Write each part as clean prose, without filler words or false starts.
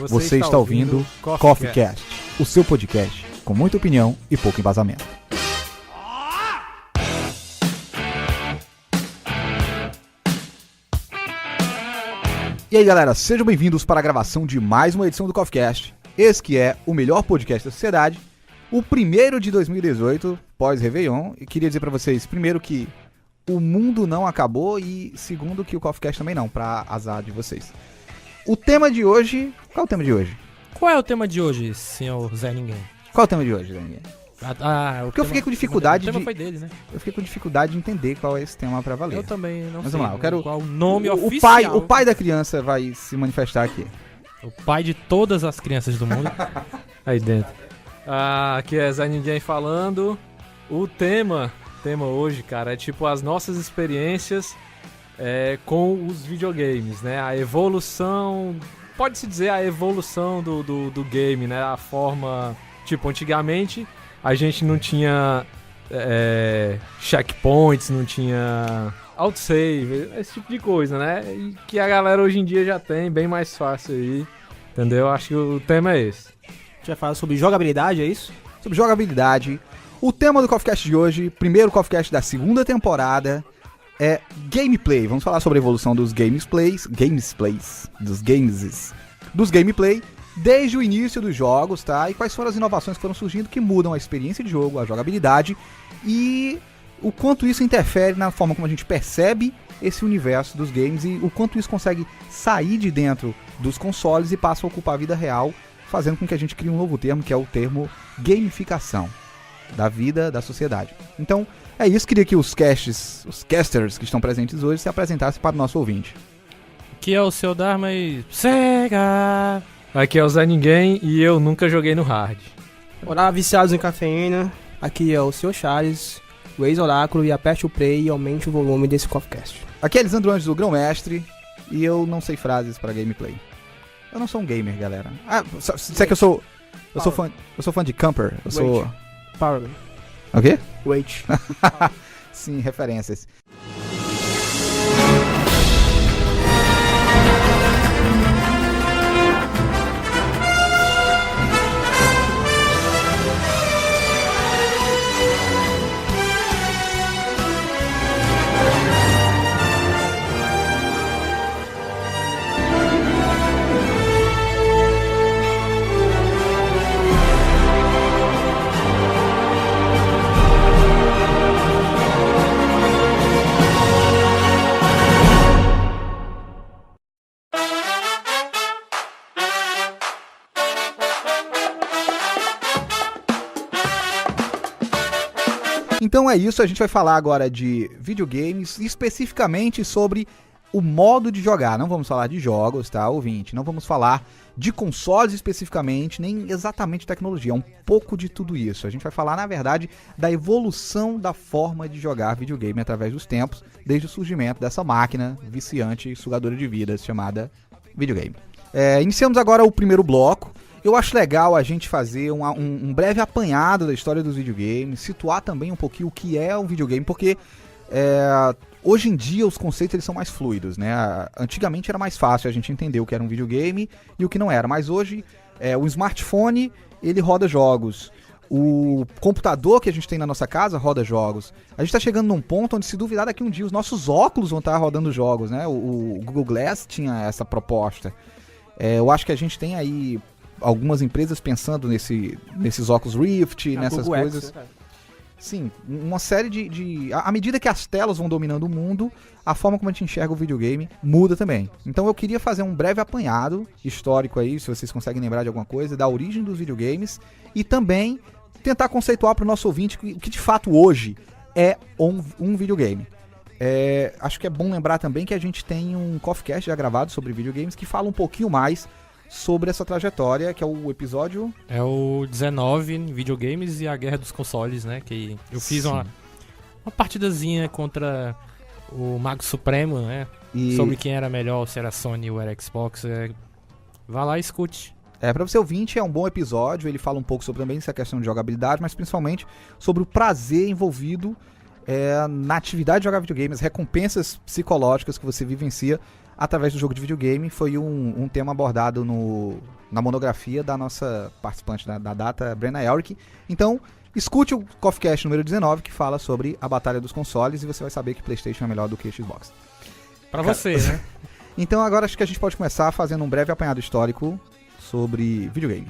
Você está ouvindo Coffee Cast, o seu podcast com muita opinião e pouco embasamento. E aí galera, sejam bem-vindos para a gravação de mais uma edição do Coffee Cast. Esse que é o melhor podcast da sociedade, o primeiro de 2018, pós-Réveillon. E queria dizer para vocês, primeiro, que o mundo não acabou e segundo, que o Coffee Cast também não, para azar de vocês. O tema de hoje... Qual é o tema de hoje? Qual é o tema de hoje, senhor Zé Ninguém? Qual é o tema de hoje, Zé Ninguém? Porque eu fiquei com dificuldade O tema foi dele, né? Eu fiquei com dificuldade de entender qual é esse tema pra valer. Eu também não sei. Mas vamos lá, eu quero... Qual o nome oficial. O pai da criança vai se manifestar aqui. O pai de todas as crianças do mundo. Aí dentro. Aqui é Zé Ninguém falando. O tema hoje, cara, é tipo as nossas experiências com os videogames, né? A evolução... Pode-se dizer a evolução do game, né? A forma... Tipo, antigamente a gente não tinha checkpoints, não tinha autosave, esse tipo de coisa, né? E que a galera hoje em dia já tem, bem mais fácil aí, entendeu? Acho que o tema é esse. A gente vai falar sobre jogabilidade, é isso? Sobre jogabilidade. O tema do Coffee Cast de hoje, primeiro Coffee Cast da segunda temporada, é gameplay. Vamos falar sobre a evolução dos gameplay, desde o início dos jogos, tá? E quais foram as inovações que foram surgindo que mudam a experiência de jogo, a jogabilidade e o quanto isso interfere na forma como a gente percebe esse universo dos games e o quanto isso consegue sair de dentro dos consoles e passa a ocupar a vida real, fazendo com que a gente crie um novo termo, que é o termo gamificação da vida, da sociedade. Então, é isso. Queria que os casters que estão presentes hoje se apresentassem para o nosso ouvinte. Que é o seu Dharma e... Sega! Aqui é o Zé Ninguém e eu nunca joguei no hard. Olá, viciados em cafeína. Aqui é o Sr. Charles, o ex-oráculo, e aperte o play e aumente o volume desse CoffeeCast. Aqui é Elisandro Anjos, o Grão-Mestre, e eu não sei frases para gameplay. Eu não sou um gamer, galera. Você é que eu sou fã de Camper. Eu sou... Power. O quê? Wait. Sim, referências. Então é isso, a gente vai falar agora de videogames, especificamente sobre o modo de jogar. Não vamos falar de jogos, tá, ouvinte? Não vamos falar de consoles especificamente, nem exatamente tecnologia. É um pouco de tudo isso. A gente vai falar, na verdade, da evolução da forma de jogar videogame através dos tempos, desde o surgimento dessa máquina viciante e sugadora de vidas chamada videogame. Iniciamos agora o primeiro bloco. Eu acho legal a gente fazer um breve apanhado da história dos videogames, situar também um pouquinho o que é um videogame, porque hoje em dia os conceitos eles são mais fluidos, né? Antigamente era mais fácil a gente entender o que era um videogame e o que não era, mas hoje o smartphone ele roda jogos, o computador que a gente tem na nossa casa roda jogos. A gente está chegando num ponto onde, se duvidar, daqui um dia os nossos óculos vão estar rodando jogos, né? O Google Glass tinha essa proposta. Eu acho que a gente tem aí algumas empresas pensando nesses óculos Rift, nessas Google coisas. X, né? Sim, uma série à medida que as telas vão dominando o mundo, a forma como a gente enxerga o videogame muda também. Então eu queria fazer um breve apanhado histórico aí, se vocês conseguem lembrar de alguma coisa, da origem dos videogames e também tentar conceituar para o nosso ouvinte o que de fato hoje é um videogame. Acho que é bom lembrar também que a gente tem um CoffeeCast já gravado sobre videogames que fala um pouquinho mais sobre essa trajetória, que é o episódio... É o 19, videogames e a guerra dos consoles, né? Que eu fiz uma partidazinha contra o Mago Supremo, né? Sobre quem era melhor, se era a Sony ou era Xbox. Vá lá e escute. Pra você ouvinte, é um bom episódio. Ele fala um pouco sobre também essa questão de jogabilidade, mas principalmente sobre o prazer envolvido na atividade de jogar videogame, as recompensas psicológicas que você vivencia através do jogo de videogame. Foi um tema abordado no na monografia da nossa participante da data, Brenna Elric. Então, escute o Coffee Cast número 19, que fala sobre a batalha dos consoles, e você vai saber que PlayStation é melhor do que Xbox. Pra você, né? Então agora acho que a gente pode começar fazendo um breve apanhado histórico sobre videogame.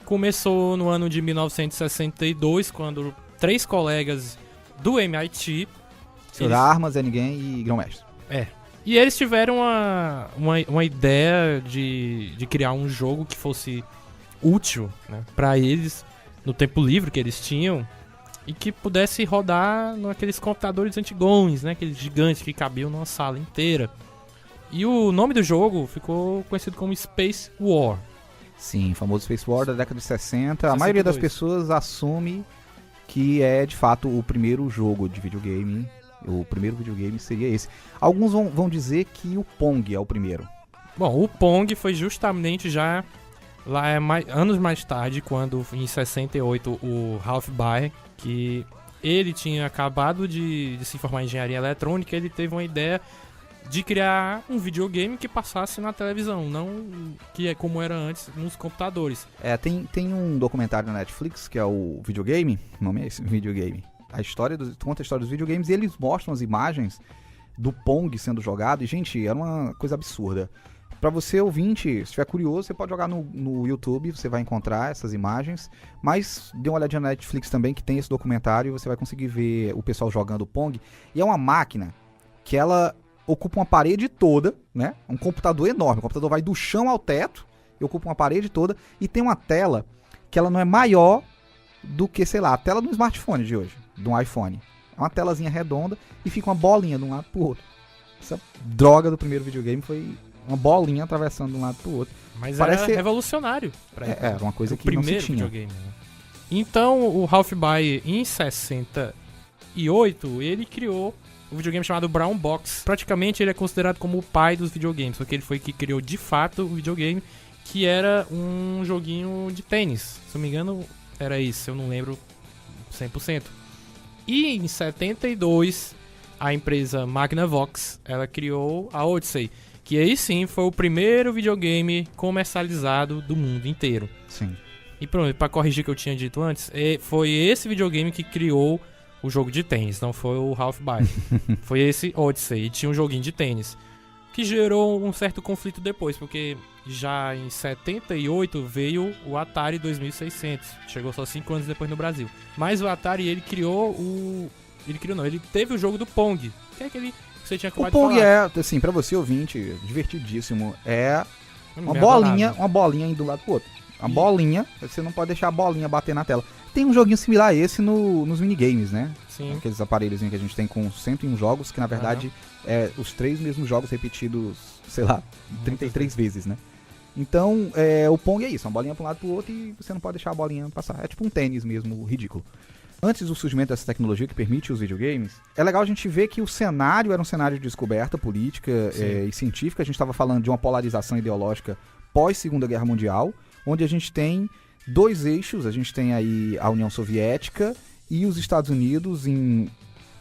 Começou no ano de 1962, quando 3 colegas do MIT... Armas, é ninguém e Grão-Mestre. E eles tiveram uma ideia de criar um jogo que fosse útil, né, pra eles, no tempo livre que eles tinham, e que pudesse rodar naqueles computadores antigões, né, aqueles gigantes que cabiam numa sala inteira. E o nome do jogo ficou conhecido como Space War. Sim, o famoso Space War da década de 60. A maioria das pessoas assume que é, de fato, o primeiro jogo de videogame. O primeiro videogame seria esse. Alguns vão dizer que o Pong é o primeiro. Bom, o Pong foi justamente já lá anos mais tarde, quando em 68 o Ralph Baer, que ele tinha acabado de se formar em engenharia eletrônica, ele teve uma ideia de criar um videogame que passasse na televisão, não que é como era antes nos computadores. Tem um documentário na Netflix que é o Videogame, o nome é esse, Videogame. Conta a história dos videogames e eles mostram as imagens do Pong sendo jogado. E, gente, era uma coisa absurda. Pra você, ouvinte, se estiver curioso, você pode jogar no YouTube, você vai encontrar essas imagens. Mas dê uma olhadinha na Netflix também, que tem esse documentário, e você vai conseguir ver o pessoal jogando Pong. E é uma máquina que ela ocupa uma parede toda, né? Um computador enorme. O computador vai do chão ao teto e ocupa uma parede toda. E tem uma tela que ela não é maior do que, sei lá, a tela do smartphone de hoje, de um iPhone. É uma telazinha redonda e fica uma bolinha de um lado pro outro. Essa droga do primeiro videogame foi uma bolinha atravessando de um lado pro outro. Mas parece era revolucionário. Era uma coisa que primeiro não se tinha. Videogame, né? Então, o Ralph Baer, em 68, ele criou um videogame chamado Brown Box. Praticamente ele é considerado como o pai dos videogames, porque ele foi que criou de fato o videogame, que era um joguinho de tênis. Se não me engano, era isso, eu não lembro 100%. E em 72, a empresa Magnavox, ela criou a Odyssey, que aí sim foi o primeiro videogame comercializado do mundo inteiro. Sim. E pronto, pra corrigir o que eu tinha dito antes, foi esse videogame que criou o jogo de tênis, não foi o Ralph Baer. Foi esse Odyssey, e tinha um joguinho de tênis, que gerou um certo conflito depois, porque já em 78 veio o Atari 2600, chegou só 5 anos depois no Brasil. Mas o Atari, ele teve o jogo do Pong, que é aquele que você tinha acabado de falar. O Pong é, assim, pra você ouvinte, divertidíssimo, é uma bolinha indo do lado pro outro. Uma bolinha, você não pode deixar a bolinha bater na tela. Tem um joguinho similar a esse nos minigames, né? Sim. Aqueles aparelhos que a gente tem com 101 jogos, que na verdade é os 3 mesmos jogos repetidos, sei lá, 33 vezes, né? Então, o Pong é isso, uma bolinha pra um lado pro outro e você não pode deixar a bolinha passar. É tipo um tênis mesmo, ridículo. Antes do surgimento dessa tecnologia que permite os videogames, é legal a gente ver que o cenário era um cenário de descoberta política e científica. A gente estava falando de uma polarização ideológica pós-Segunda Guerra Mundial, onde a gente tem 2 eixos. A gente tem aí a União Soviética e os Estados Unidos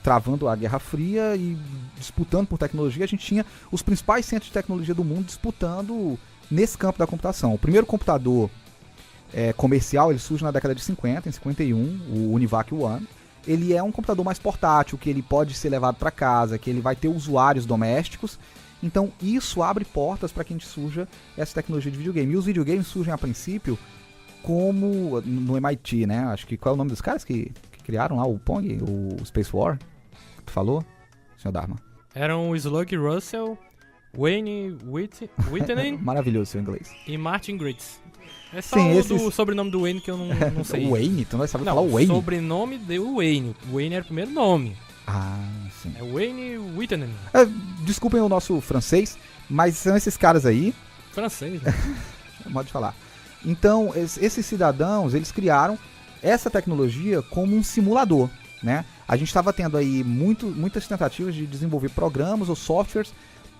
travando a Guerra Fria e disputando por tecnologia. A gente tinha os principais centros de tecnologia do mundo disputando nesse campo da computação. O primeiro computador comercial, ele surge na década de 50, em 51, o Univac One. Ele é um computador mais portátil, que ele pode ser levado para casa, que ele vai ter usuários domésticos. Então isso abre portas para que a gente surja essa tecnologia de videogame. E os videogames surgem a princípio como no MIT, né? Acho que qual é o nome dos caras que criaram lá o Pong, o Space War? Tu falou, senhor Dharma? Eram o Slug Russell, Wayne Whitney maravilhoso seu inglês. E Martin Gritz. É só o sobrenome do Wayne que eu não sei. O Wayne? Tu não vai saber falar o Wayne? O sobrenome do Wayne. O Wayne era o primeiro nome. Ah, sim. É Wayne Whitney. Desculpem o nosso francês, mas são esses caras aí. Francês, né? É modo de falar. Então, esses cidadãos, eles criaram essa tecnologia como um simulador, né? A gente estava tendo aí muitas tentativas de desenvolver programas ou softwares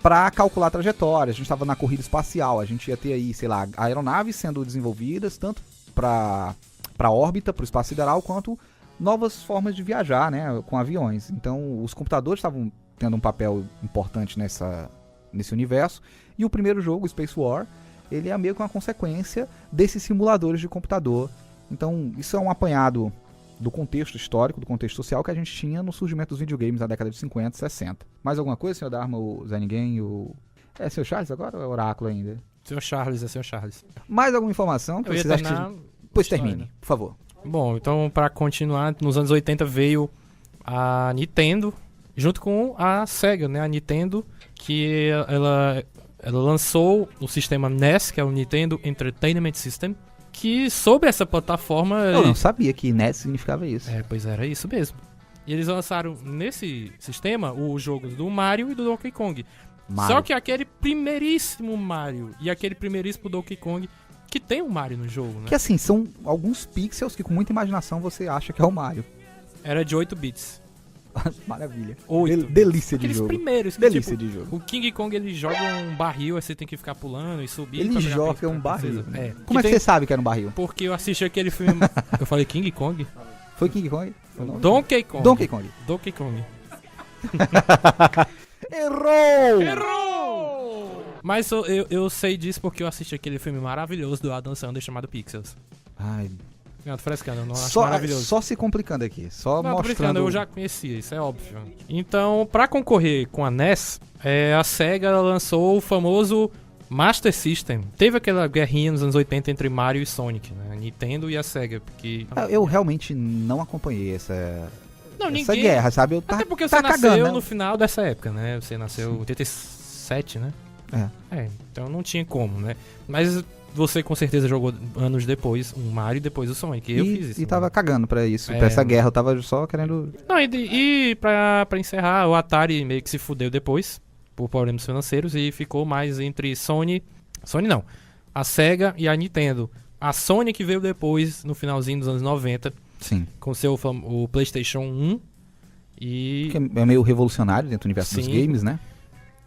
para calcular trajetórias. A gente estava na corrida espacial, a gente ia ter aí, sei lá, aeronaves sendo desenvolvidas, tanto para órbita, para o espaço sideral, quanto novas formas de viajar, né, com aviões. Então, os computadores estavam tendo um papel importante nesse universo. E o primeiro jogo, Space War, ele é meio que uma consequência desses simuladores de computador. Então, isso é um apanhado do contexto histórico, do contexto social que a gente tinha no surgimento dos videogames na década de 50 e 60. Mais alguma coisa, senhor Dharma, o Zé Ninguém, o... É seu Charles agora ou é Oráculo ainda? Seu Charles, é seu Charles. Mais alguma informação que vocês acham? Pois termine, por favor. Bom, então pra continuar, nos anos 80 veio a Nintendo, junto com a Sega, né? A Nintendo, que ela lançou o sistema NES, que é o Nintendo Entertainment System, que sobre essa plataforma... Eu não sabia que NES significava isso. Pois era isso mesmo. E eles lançaram nesse sistema o jogo do Mario e do Donkey Kong. Mario. Só que aquele primeiríssimo Mario e aquele primeiríssimo Donkey Kong, que tem o Mario no jogo, né? Que assim, são alguns pixels que com muita imaginação você acha que é o Mario. Era de 8 bits. Maravilha. 8. Delícia de Aqueles jogo. primeiros. Que, Delícia tipo, de jogo. O King Kong, ele joga um barril, aí você tem que ficar pulando e subir. Ele pra pegar joga pra um barril. princesa. Como é que você sabe que era um barril? Porque eu assisti aquele filme... Eu falei King Kong? Foi King Kong? Donkey Kong. Donkey Kong. Donkey Kong. Errou! Mas eu sei disso porque eu assisti aquele filme maravilhoso do Adam Sandler chamado Pixels. Ai, Não, tô frescando, eu não acho maravilhoso. só se complicando aqui, só Não, tô mostrando... brincando, eu já conhecia, isso é óbvio. Então, pra concorrer com a NES, a Sega lançou o famoso Master System. Teve aquela guerrinha nos anos 80 entre Mario e Sonic, né? A Nintendo e a Sega, porque... Eu realmente não acompanhei essa guerra, sabe? Eu Até porque você nasceu no final dessa época, né? Você nasceu em 87, né? Então não tinha como, né? Mas você com certeza jogou anos depois o Mario e depois o Sonic. Eu fiz isso. E tava cagando pra isso, pra essa guerra. Eu tava só querendo... Não, e pra encerrar, o Atari meio que se fudeu depois, por problemas financeiros, e ficou mais entre a Sega e a Nintendo. A Sony que veio depois, no finalzinho dos anos 90, Sim. com o PlayStation 1. Que é meio revolucionário dentro do universo dos games, né?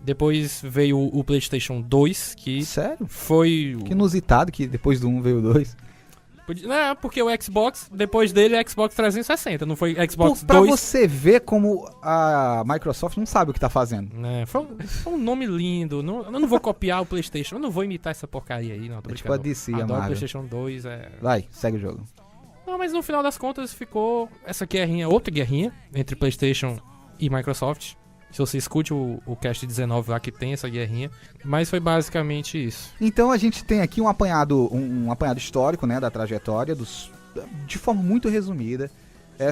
Depois veio o PlayStation 2, que... Sério? Foi... Que inusitado que depois do 1 veio o 2. Não, porque o Xbox, depois dele é Xbox 360, não foi Xbox 2. Pra você ver como a Microsoft não sabe o que tá fazendo. Foi um nome lindo. Eu não vou copiar o PlayStation, eu não vou imitar essa porcaria aí, não. Tô tipo a DC, Adoro Marvel. PlayStation 2. Vai, segue o jogo. Não, mas no final das contas ficou essa guerrinha, outra guerrinha, entre PlayStation e Microsoft. Se você escute o Cast 19 lá que tem essa guerrinha. Mas foi basicamente isso. Então a gente tem aqui um apanhado histórico, né, da trajetória, de forma muito resumida.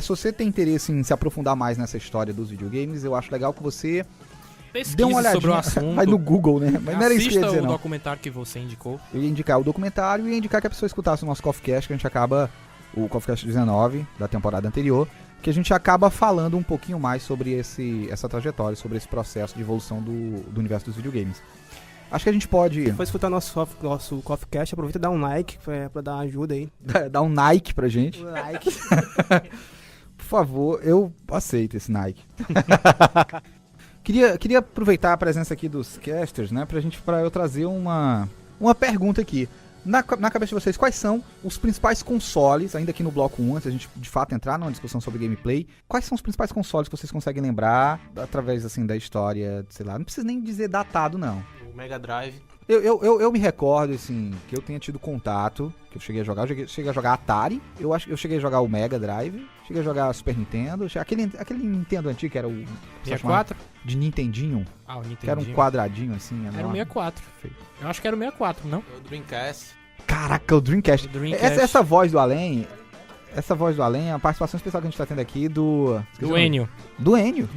Se você tem interesse em se aprofundar mais nessa história dos videogames, eu acho legal que você dê uma olhadinha sobre o assunto. Vai no Google, né? Mas não era isso que eu ia dizer, Assista não. o documentário que você indicou. Eu ia indicar o documentário e ia indicar que a pessoa escutasse o nosso Coffee Cast, que a gente acaba, o Coffee Cast 19 da temporada anterior, que a gente acaba falando um pouquinho mais sobre essa trajetória, sobre esse processo de evolução do universo dos videogames. Acho que a gente pode... Depois de escutar nosso Coffee Cast, aproveita e dá um like pra dar uma ajuda aí. Dá um Nike pra gente. Like. Por favor, eu aceito esse Nike. Queria aproveitar a presença aqui dos casters, né, pra eu trazer uma pergunta aqui. Na cabeça de vocês, quais são os principais consoles, ainda aqui no bloco 1, antes a gente de fato entrar numa discussão sobre gameplay, quais são os principais consoles que vocês conseguem lembrar através assim da história, sei lá, não precisa nem dizer datado não. O Mega Drive. Eu me recordo, assim, que eu tenha tido contato, que eu cheguei a jogar, cheguei a jogar Atari, eu acho que eu cheguei a jogar o Mega Drive, cheguei a jogar Super Nintendo, aquele Nintendo antigo que era o... 64? De Nintendinho, O Nintendinho. que era um quadradinho assim. Era o 64. Eu acho que era o 64, não? O Dreamcast. Caraca, o Dreamcast. Essa voz do além, a participação especial que a gente tá tendo aqui do Enio. Do Enio.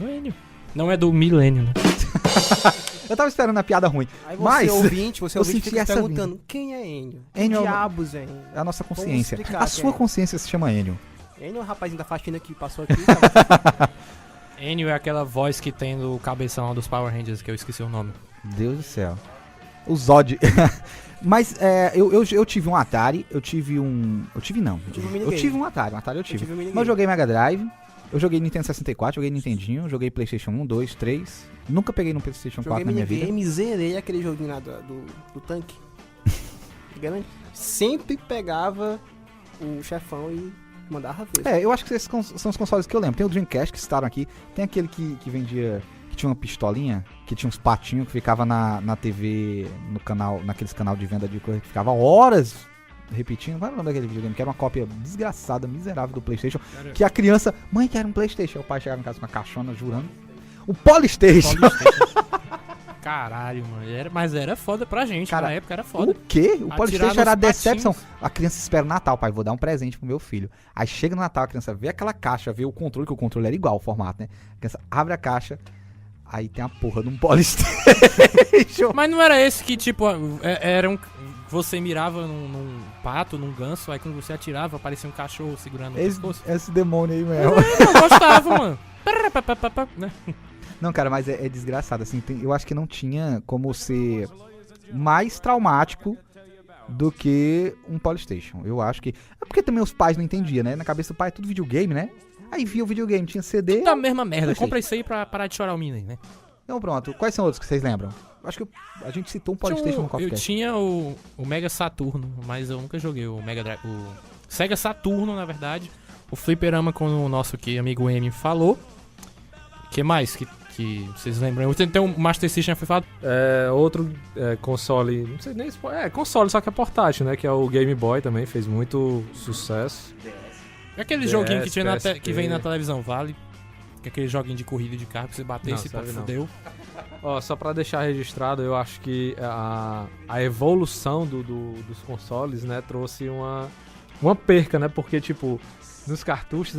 Não é do Milênio, né? Eu tava esperando a piada ruim. Aí você Mas ouvinte eu fica senti essa perguntando, quem é Enio? Enio Diabos é Enio? É a nossa consciência. Vamos explicar A quem sua é. consciência se chama Enio. Enio é o rapazinho da faxina que passou aqui. Tá? Enio é aquela voz que tem do cabeção dos Power Rangers, que eu esqueci o nome. Deus do céu. O Zod. Mas eu tive um Atari, eu tive um Atari, eu tive. Mas eu joguei Mega Drive, eu joguei Nintendo 64, joguei Nintendinho, joguei PlayStation 1, 2, 3. Nunca peguei no PlayStation 4 na minha vida. Joguei zerei aquele joguinho lá do tanque. Sempre pegava o chefão e mandava ver. Eu acho que esses são os consoles que eu lembro. Tem o Dreamcast que citaram aqui, tem aquele que vendia, que tinha uma pistolinha, que tinha uns patinhos que ficava na TV, no canal, naqueles canal de venda de coisa que ficava horas repetindo. Qual era o nome daquele videogame? Que era uma cópia desgraçada, miserável do PlayStation. Que a criança, mãe, quer um PlayStation. Aí o pai chegava em casa com uma caixona jurando. O Polystation. Caralho, mano. Mas era foda pra gente. Cara, na época era foda. O quê? O Polystation era a decepção. Patinhos. A criança espera o Natal, pai, vou dar um presente pro meu filho. Aí chega no Natal, a criança vê aquela caixa, vê o controle, que o controle era igual o formato, né? A criança abre a caixa, aí tem a porra de um Polystation. Mas não era esse que, tipo, era um... Você mirava num pato, num ganso, aí quando você atirava, aparecia um cachorro segurando o pescoço. Esse demônio aí mesmo. Eu gostava, mano. Né? Não, cara, mas é desgraçado, assim, eu acho que não tinha como ser mais traumático do que um Polystation. Eu acho que... É porque também os pais não entendiam, né? Na cabeça do pai é tudo videogame, né? Aí via o videogame, tinha CD... Da mesma merda, compra isso aí pra parar de chorar o menino aí, né? Então pronto, quais são outros que vocês lembram? Acho que a gente citou um Polystation no Coffee Eu tinha o Mega Saturno, mas eu nunca joguei o Mega Drive, o Sega Saturno, na verdade. O fliperama, como o nosso aqui, amigo M falou. O que mais que vocês lembram? Eu tentei um Master System, foi falado. Outro console, não sei nem se console, só que é portátil, né? Que é o Game Boy também, fez muito sucesso. Aquele joguinho que, tinha que vem na televisão, vale? Que é aquele joguinho de corrida de carro que você bater e se fudeu. Ó, só pra deixar registrado, eu acho que a evolução dos consoles, né, trouxe uma perca, né? Porque, tipo, nos cartuchos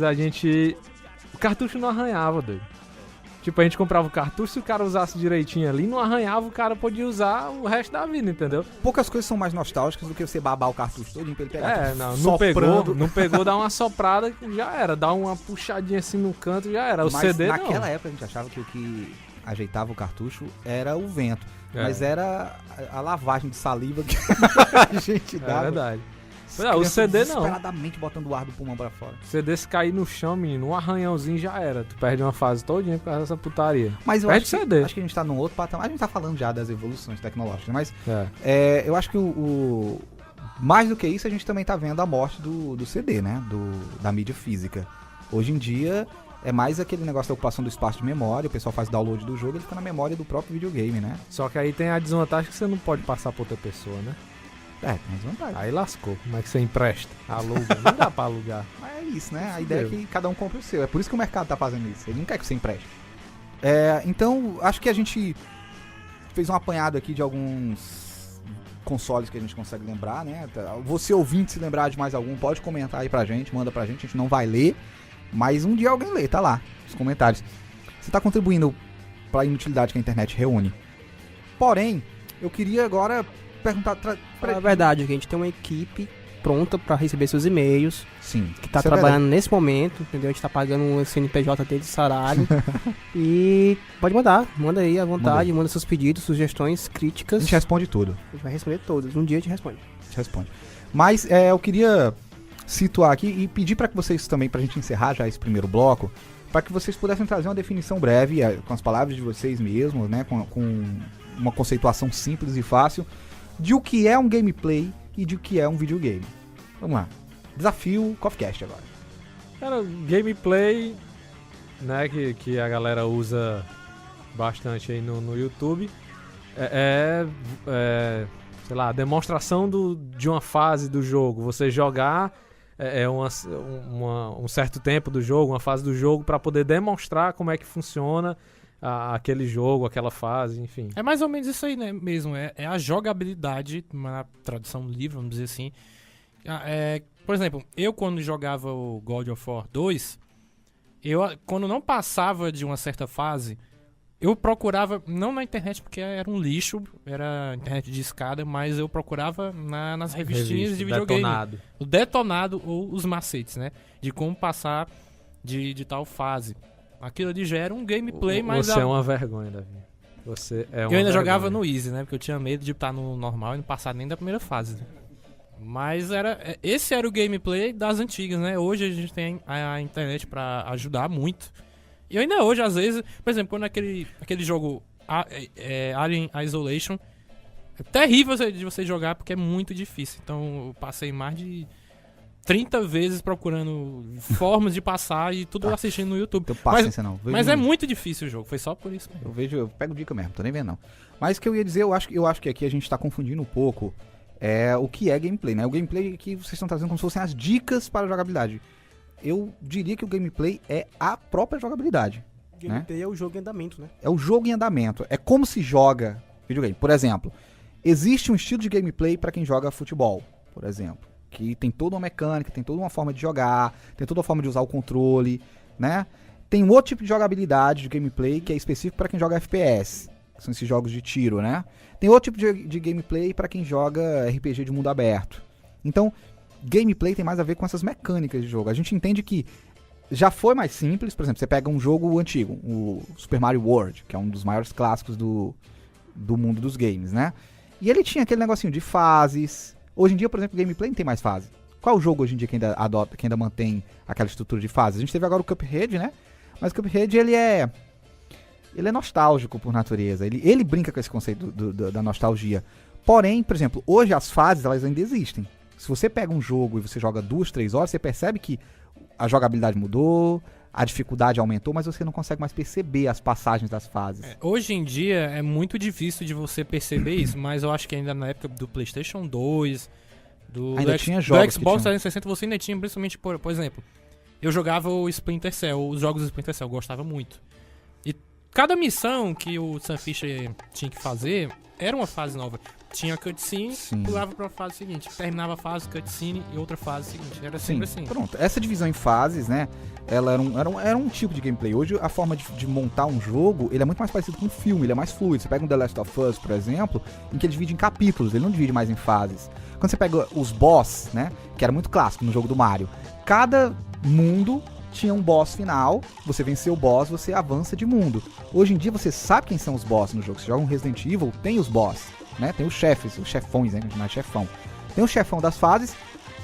o cartucho não arranhava, doido. Tipo, a gente comprava o cartucho, se o cara usasse direitinho ali, não arranhava, o cara podia usar o resto da vida, entendeu? Poucas coisas são mais nostálgicas do que você babar o cartucho todinho pra ele pegar. Não pegou, dá uma soprada que já era, dá uma puxadinha assim no canto já era. O mas CD naquela época a gente achava que o que ajeitava o cartucho era o vento, mas era a lavagem de saliva que a gente dava. É verdade. O CD não. Desesperadamente botando o ar do pulmão pra fora. O CD se cair no chão, menino, um arranhãozinho já era. Tu perde uma fase todinha por causa dessa putaria. Mas eu acho que a gente tá num outro patamar. A gente tá falando já das evoluções tecnológicas, mas eu acho que mais do que isso, a gente também tá vendo a morte do CD, né? Da mídia física. Hoje em dia, é mais aquele negócio da ocupação do espaço de memória. O pessoal faz download do jogo e ele fica na memória do próprio videogame, né? Só que aí tem a desvantagem que você não pode passar pra outra pessoa, né? Tem desvantagem. Aí lascou. Como é que você empresta? Aluga. Não dá pra alugar. Mas é isso, né? A ideia é que cada um compre o seu. É por isso que o mercado tá fazendo isso. Ele não quer que você empreste. Então, acho que a gente fez um apanhado aqui de alguns consoles que a gente consegue lembrar, né? Você ouvinte, se lembrar de mais algum, pode comentar aí pra gente, manda pra gente. A gente não vai ler, mas um dia alguém lê, tá lá, nos comentários. Você tá contribuindo pra inutilidade que a internet reúne. Porém, eu queria agora perguntar... É verdade, a gente tem uma equipe pronta pra receber seus e-mails. Sim. Que tá trabalhando nesse momento, entendeu? A gente tá pagando um CNPJ dele de salário. E pode manda aí à vontade, manda seus pedidos, sugestões, críticas. A gente responde tudo. A gente vai responder todos. Um dia a gente responde. Mas eu queria situar aqui e pedir pra que vocês também, pra gente encerrar já esse primeiro bloco, pra que vocês pudessem trazer uma definição breve, com as palavras de vocês mesmos, né? Com uma conceituação simples e fácil de o que é um gameplay e de o que é um videogame. Vamos lá. Desafio CoffeeCast agora. Cara, gameplay, né, que a galera usa bastante aí no YouTube, sei lá, demonstração de uma fase do jogo. Você jogar um certo tempo do jogo, uma fase do jogo, para poder demonstrar como é que funciona aquele jogo, aquela fase, enfim. É mais ou menos isso aí, né, mesmo. É a jogabilidade, uma tradução livre, vamos dizer assim. Por exemplo, eu quando jogava o God of War 2, quando não passava de uma certa fase, eu procurava, não na internet porque era um lixo, era internet de escada, mas eu procurava nas revistinhas de videogame. Detonado. O detonado ou os macetes, né? De como passar de tal fase. Aquilo ali já era um gameplay, mas... Você é uma vergonha, Davi. Você é uma Eu ainda jogava no Easy, né? Porque eu tinha medo de estar no normal e não passar nem da primeira fase, né? Mas esse era o gameplay das antigas, né? Hoje a gente tem a internet pra ajudar muito. E ainda hoje, às vezes... Por exemplo, quando aquele jogo Alien Isolation... É terrível de você jogar porque é muito difícil. Então eu passei mais de 30 vezes procurando formas de passar e tudo assistindo no YouTube. Não tenho paciência, não. Mas é muito difícil o jogo, foi só por isso. Eu pego dica mesmo, tô nem vendo não. Mas o que eu ia dizer, eu acho que aqui a gente tá confundindo um pouco o que é gameplay, né? O gameplay aqui vocês estão trazendo como se fossem as dicas para a jogabilidade. Eu diria que o gameplay é a própria jogabilidade. Gameplay é o jogo em andamento, né? É o jogo em andamento. É como se joga videogame. Por exemplo, existe um estilo de gameplay para quem joga futebol, por exemplo. Que tem toda uma mecânica, tem toda uma forma de jogar, tem toda uma forma de usar o controle, né? Tem um outro tipo de jogabilidade de gameplay que é específico para quem joga FPS, que são esses jogos de tiro, né? Tem outro tipo de gameplay para quem joga RPG de mundo aberto. Então, gameplay tem mais a ver com essas mecânicas de jogo. A gente entende que já foi mais simples, por exemplo, você pega um jogo antigo, o Super Mario World, que é um dos maiores clássicos do mundo dos games, né? E ele tinha aquele negocinho de fases. Hoje em dia, por exemplo, o gameplay não tem mais fase. Qual é o jogo hoje em dia que ainda mantém aquela estrutura de fases? A gente teve agora o Cuphead, né? Mas o Cuphead, ele é nostálgico por natureza. Ele brinca com esse conceito da nostalgia. Porém, por exemplo, hoje as fases, elas ainda existem. Se você pega um jogo e você joga 2, 3 horas, você percebe que a jogabilidade mudou, a dificuldade aumentou, mas você não consegue mais perceber as passagens das fases. Hoje em dia é muito difícil de você perceber isso, mas eu acho que ainda na época do PlayStation 2, do Xbox 360, você ainda tinha, principalmente, por exemplo, eu jogava o Splinter Cell, os jogos do Splinter Cell, eu gostava muito. E cada missão que o Sam Fisher tinha que fazer era uma fase nova. Tinha cutscene, pulava pra fase seguinte. Terminava a fase, cutscene e outra fase seguinte. Era sempre assim. Pronto, essa divisão em fases, né? Ela era um tipo de gameplay. Hoje, a forma de montar um jogo, ele é muito mais parecido com um filme, ele é mais fluido. Você pega um The Last of Us, por exemplo, em que ele divide em capítulos, ele não divide mais em fases. Quando você pega os boss, né? Que era muito clássico no jogo do Mario. Cada mundo tinha um boss final, você venceu o boss, você avança de mundo. Hoje em dia, você sabe quem são os boss no jogo. Você joga um Resident Evil, tem os boss. Né? Tem os chefes, os chefões, né? Não é chefão. Tem o chefão das fases,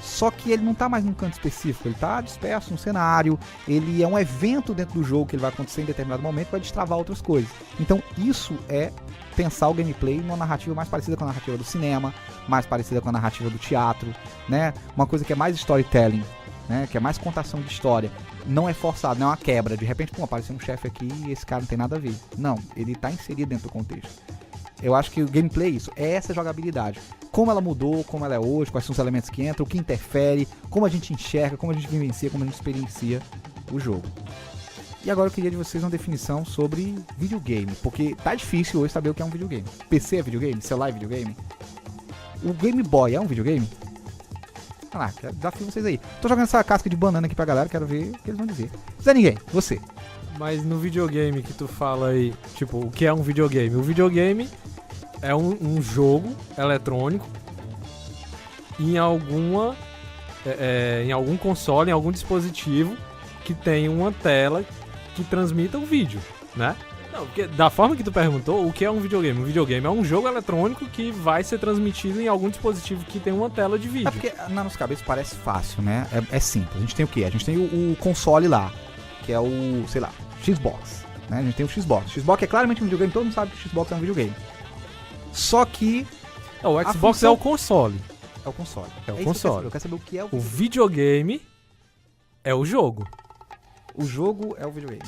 só que ele não tá mais num canto específico, ele tá disperso no cenário, ele é um evento dentro do jogo que ele vai acontecer em determinado momento e vai destravar outras coisas. Então isso é pensar o gameplay numa narrativa mais parecida com a narrativa do cinema, mais parecida com a narrativa do teatro, né? Uma coisa que é mais storytelling, né? Que é mais contação de história. Não é forçado, não é uma quebra. De repente, apareceu um chefe aqui e esse cara não tem nada a ver. Não, ele tá inserido dentro do contexto. Eu acho que o gameplay é isso, é essa jogabilidade. Como ela mudou, como ela é hoje, quais são os elementos que entram, o que interfere, como a gente enxerga, como a gente vivencia, como a gente experiencia o jogo. E agora eu queria de vocês uma definição sobre videogame, porque tá difícil hoje saber o que é um videogame. PC é videogame? Celular é videogame? O Game Boy é um videogame? Ah lá, desafio vocês aí. Tô jogando essa casca de banana aqui pra galera, quero ver o que eles vão dizer. Zé Ninguém, você. Mas no videogame que tu fala aí, tipo, o que é um videogame? O videogame é um jogo eletrônico em algum console, em algum dispositivo que tem uma tela que transmita o vídeo, né? Não, porque da forma que tu perguntou, o que é um videogame? Um videogame é um jogo eletrônico que vai ser transmitido em algum dispositivo que tem uma tela de vídeo. É porque na nossa cabeça parece fácil, né? É simples. A gente tem o quê? A gente tem o console lá, que é o, sei lá, Xbox, né? A gente tem o Xbox. O Xbox é claramente um videogame, todo mundo sabe que o Xbox é um videogame. Só que... o Xbox é o console. É o console. É o console. Eu quero saber o que é o videogame é o jogo. O jogo é o videogame.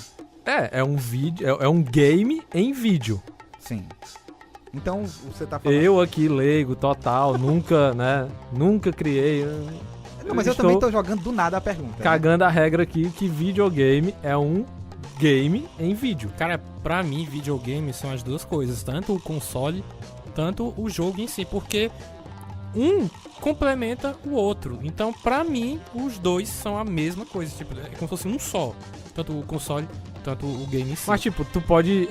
É um vídeo, é um game em vídeo. Sim. Então, você tá falando... Eu aqui, leigo, total, nunca criei... Não, mas eu também tô jogando do nada a pergunta. Cagando, né? A regra aqui que videogame é um game em vídeo. Cara, pra mim, videogame são as duas coisas. Tanto o console, tanto o jogo em si. Porque um complementa o outro. Então, pra mim, os dois são a mesma coisa. Tipo, é como se fosse um só. Tanto o console, tanto o game em si. Mas, tipo, tu pode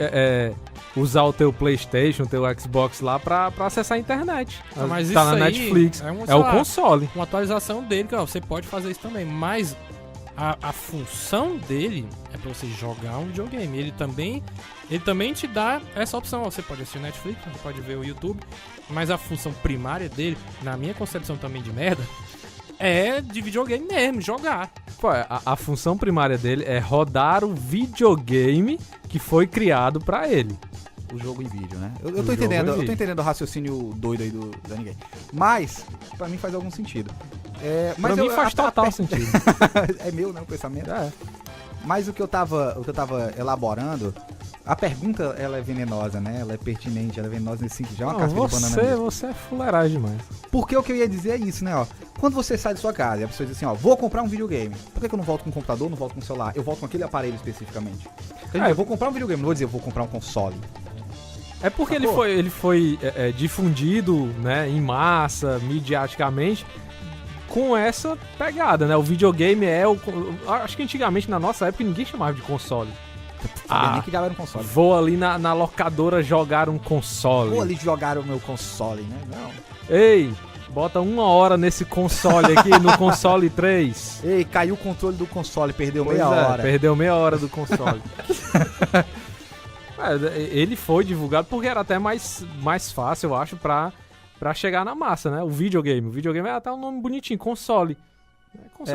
usar o teu PlayStation, o teu Xbox lá pra acessar a internet. Mas tá isso na aí Netflix. É o console. Uma atualização dele, que você pode fazer isso também. Mas a função dele é pra você jogar um videogame. Ele também te dá essa opção. Você pode assistir Netflix, você pode ver o YouTube. Mas a função primária dele, na minha concepção também de merda, é de videogame mesmo, jogar. Pô, a função primária dele é rodar o videogame que foi criado pra ele. O jogo em vídeo, né? Eu tô entendendo o raciocínio doido aí do Zé Ninguém. Mas, pra mim faz algum sentido. Mas pra mim faz total sentido. É meu, né, o pensamento. Mas o que eu tava elaborando, a pergunta, ela é venenosa, né? Ela é pertinente, ela é venenosa nesse sentido. Já é uma casca de banana mesmo. Você é fuleiragem demais. Porque o que eu ia dizer é isso, né, ó. Quando você sai de sua casa e a pessoa diz assim, ó, vou comprar um videogame. Por que eu não volto com o computador, não volto com o celular? Eu volto com aquele aparelho especificamente. Eu vou comprar um videogame, não vou dizer eu vou comprar um console. É porque ele foi difundido, né, em massa, midiaticamente, com essa pegada, né? O videogame acho que antigamente, na nossa época, ninguém chamava de console. Nem que já era um console. Vou ali na locadora jogar um console. Vou ali jogar o meu console, né? Não. Ei, bota 1 hora nesse console aqui, no console 3. Ei, caiu o controle do console, perdeu meia hora. Perdeu meia hora do console. Ele foi divulgado porque era até mais fácil, eu acho, pra chegar na massa, né? O videogame. O videogame é até um nome bonitinho, console.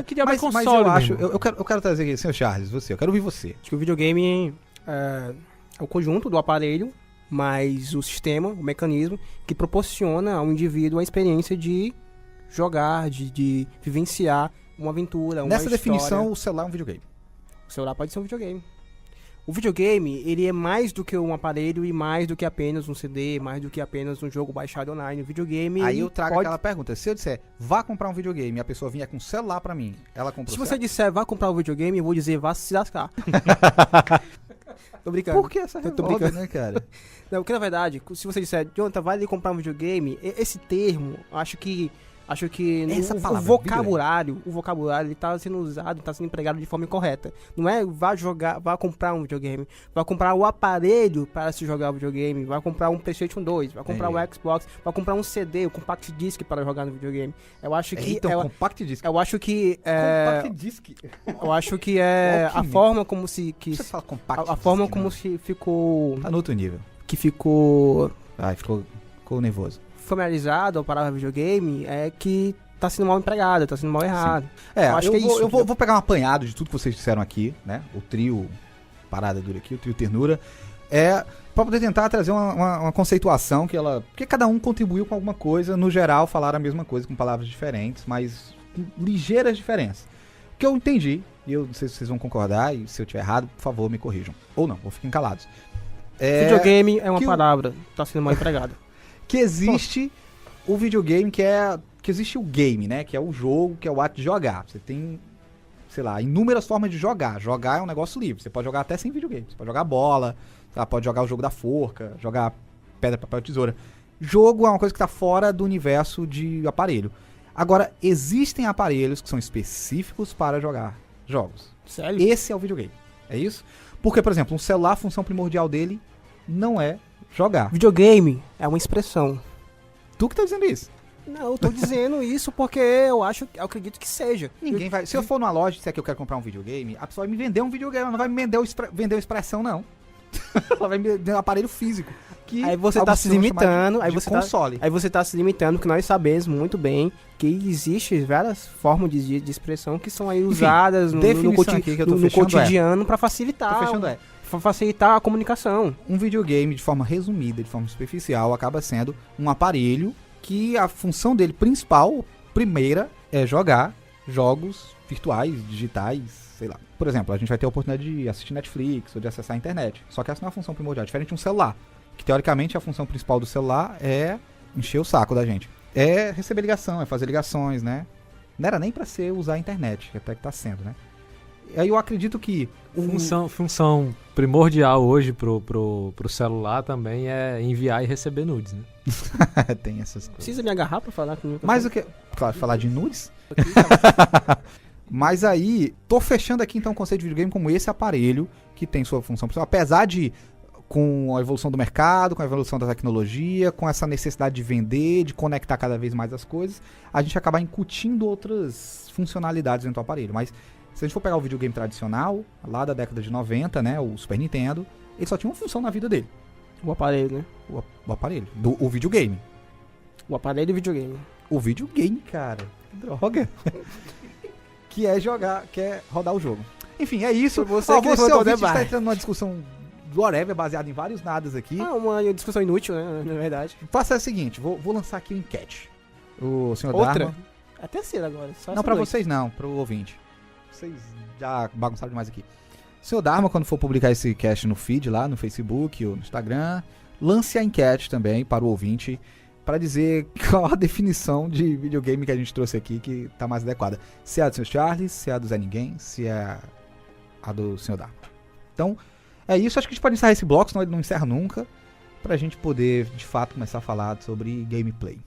Que diabo é console? Mas eu acho, eu quero trazer aqui, senhor Charles, eu quero ouvir você. Acho que o videogame é o conjunto do aparelho, mais o sistema, o mecanismo, que proporciona ao indivíduo a experiência de jogar, de vivenciar uma aventura, uma Nessa história. definição, o celular é um videogame. O celular pode ser um videogame. O videogame, ele é mais do que um aparelho e mais do que apenas um CD, mais do que apenas um jogo baixado online. O videogame... Aí eu trago aquela pergunta. Se eu disser, vá comprar um videogame e a pessoa vier com um celular pra mim, ela comprou. Se você disser, vá comprar um videogame, eu vou dizer, vá se lascar. Tô brincando. Por que essa revolta, né, cara? Não, porque na verdade, se você disser, Jonathan, vai ali comprar um videogame, esse termo, acho que o vocabulário ele tá sendo usado, tá sendo empregado de forma incorreta. Não é vá comprar um videogame, vá comprar o aparelho para se jogar o videogame, vá comprar um PlayStation 2, vá comprar um Xbox, vá comprar um CD, um Compact Disc para jogar no videogame. Eu acho que Compact Disc. Eu acho que Compact Disc. Eu acho que é a forma como se Você fala Compact a forma como se ficou tá no outro nível. Que ficou ficou nervoso. Familiarizado a palavra videogame é que tá sendo mal empregado, tá sendo mal errado. Eu vou pegar um apanhado de tudo que vocês disseram aqui, né? O trio Parada Dura aqui, o trio Ternura. Pra poder tentar trazer uma conceituação porque cada um contribuiu com alguma coisa, no geral falaram a mesma coisa com palavras diferentes, mas com ligeiras diferenças. O que eu entendi, e eu não sei se vocês vão concordar, e se eu tiver errado, por favor, me corrijam. Ou não, ou fiquem calados. Videogame é uma palavra, tá sendo mal empregado. Que existe o videogame, que existe o game, né? Que é o jogo, que é o ato de jogar. Você tem, sei lá, inúmeras formas de jogar. Jogar é um negócio livre. Você pode jogar até sem videogame. Você pode jogar bola, pode jogar o jogo da forca, jogar pedra, papel, tesoura. Jogo é uma coisa que tá fora do universo de aparelho. Agora, existem aparelhos que são específicos para jogar jogos. Sério? Esse é o videogame. É isso? Porque, por exemplo, um celular, a função primordial dele não é jogar. Videogame é uma expressão. Tu que tá dizendo isso? Não, eu tô dizendo isso porque eu acredito que seja. Ninguém vai. Se eu for numa loja e disser que eu quero comprar um videogame, a pessoa vai me vender um videogame, ela não vai me vender uma expressão, não. Ela vai me vender um aparelho físico. Aí você tá se limitando, aí você tá se limitando, porque nós sabemos muito bem que existe várias formas de expressão que são aí usadas no cotidiano pra facilitar. Tô fechando facilitar a comunicação. Um videogame, de forma resumida, de forma superficial, acaba sendo um aparelho que a função dele principal, primeira, é jogar jogos virtuais, digitais, sei lá. Por exemplo, a gente vai ter a oportunidade de assistir Netflix ou de acessar a internet. Só que essa não é a função primordial, diferente de um celular. Que teoricamente a função principal do celular é encher o saco da gente. É receber ligação, é fazer ligações, né? Não era nem pra ser usar a internet, até que tá sendo, né? Aí eu acredito que... Função primordial hoje pro celular também é enviar e receber nudes, né? Tem essas coisas. Precisa me agarrar pra falar comigo? Mas o que... Claro, falar de nudes? Mas aí, tô fechando aqui então o conceito de videogame como esse aparelho que tem sua função principal. Apesar de, com a evolução do mercado, com a evolução da tecnologia, com essa necessidade de vender, de conectar cada vez mais as coisas, a gente acaba incutindo outras funcionalidades dentro do aparelho. Mas se a gente for pegar o videogame tradicional, lá da década de 90, né, o Super Nintendo, ele só tinha uma função na vida dele. O aparelho, né? O aparelho. O videogame. O aparelho e o videogame. O videogame, cara. Que droga. Que é jogar, que é rodar o jogo. Enfim, é isso. Você está entrando numa discussão whatever, baseada em vários nadas aqui. Uma discussão inútil, né, na verdade. Faça o seguinte, vou lançar aqui uma enquete. O senhor Outra? Dharma... É a terceira agora. Só não, pra vocês não, pro ouvinte. Vocês já bagunçaram demais aqui. Seu Dharma, quando for publicar esse cast no feed lá, no Facebook ou no Instagram, lance a enquete também para o ouvinte, para dizer qual a definição de videogame que a gente trouxe aqui que tá mais adequada. Se é a do Sr. Charles, se é a do Zé Ninguém, se é a do Sr. Dharma. Então, é isso. Acho que a gente pode encerrar esse bloco, senão ele não encerra nunca, pra gente poder, de fato, começar a falar sobre gameplay.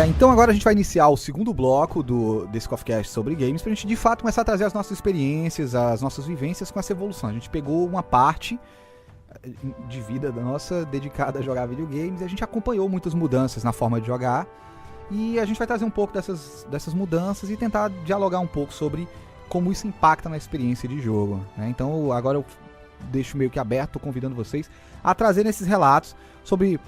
Então agora a gente vai iniciar o segundo bloco desse CoffeeCast sobre games, pra gente de fato começar a trazer as nossas experiências, as nossas vivências com essa evolução. A gente pegou uma parte de vida da nossa dedicada a jogar videogames e a gente acompanhou muitas mudanças na forma de jogar, e a gente vai trazer um pouco dessas mudanças e tentar dialogar um pouco sobre como isso impacta na experiência de jogo, né? Então agora eu deixo meio que aberto, convidando vocês a trazerem esses relatos sobre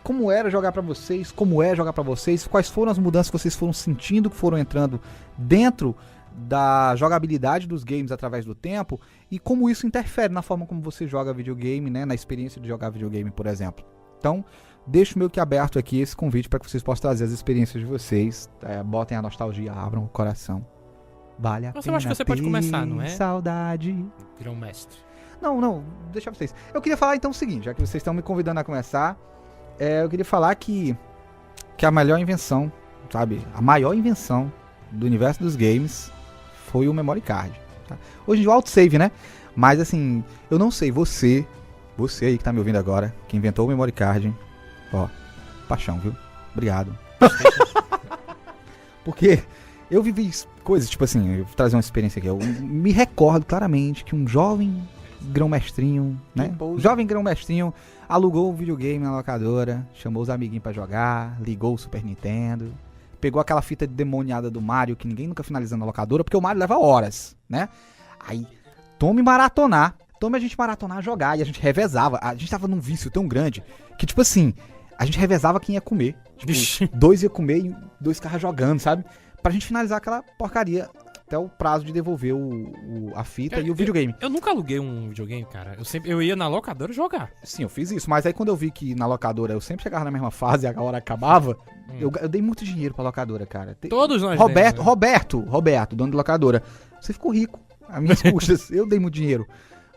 como era jogar pra vocês, como é jogar pra vocês, quais foram as mudanças que vocês foram sentindo, que foram entrando dentro da jogabilidade dos games através do tempo, e como isso interfere na forma como você joga videogame, né, na experiência de jogar videogame, por exemplo. Então, deixo meio que aberto aqui esse convite para que vocês possam trazer as experiências de vocês, botem a nostalgia, abram o coração. Vale a pena. Eu acho que você pode começar, não é? Saudade. Virou um mestre. Não, deixa vocês. Eu queria falar então o seguinte, já que vocês estão me convidando a começar, eu queria falar que a melhor invenção, sabe, a maior invenção do universo dos games foi o memory card. Tá? Hoje em dia o autosave, né? Mas assim, eu não sei, você aí que tá me ouvindo agora, que inventou o memory card, ó, paixão, viu? Obrigado. Porque eu vivi coisas, tipo assim, eu vou trazer uma experiência aqui, eu me recordo claramente que um jovem grão-mestrinho, né? Jovem grão-mestrinho alugou um videogame na locadora, chamou os amiguinhos pra jogar, ligou o Super Nintendo, pegou aquela fita demoniada do Mario, que ninguém nunca finaliza na locadora, porque o Mario leva horas, né? Aí, tome a gente maratonar, jogar, e a gente revezava, a gente tava num vício tão grande, que tipo assim, a gente revezava quem ia comer, tipo, 2 ia comer e 2 ficavam jogando, sabe? Pra gente finalizar aquela porcaria até o prazo de devolver a fita e o videogame. Eu nunca aluguei um videogame, cara. Eu ia na locadora jogar. Sim, eu fiz isso. Mas aí quando eu vi que na locadora eu sempre chegava na mesma fase e a hora acabava, eu dei muito dinheiro pra locadora, cara. Todos nós Roberto, dono da locadora. Você ficou rico. As minhas custas. Eu dei muito dinheiro.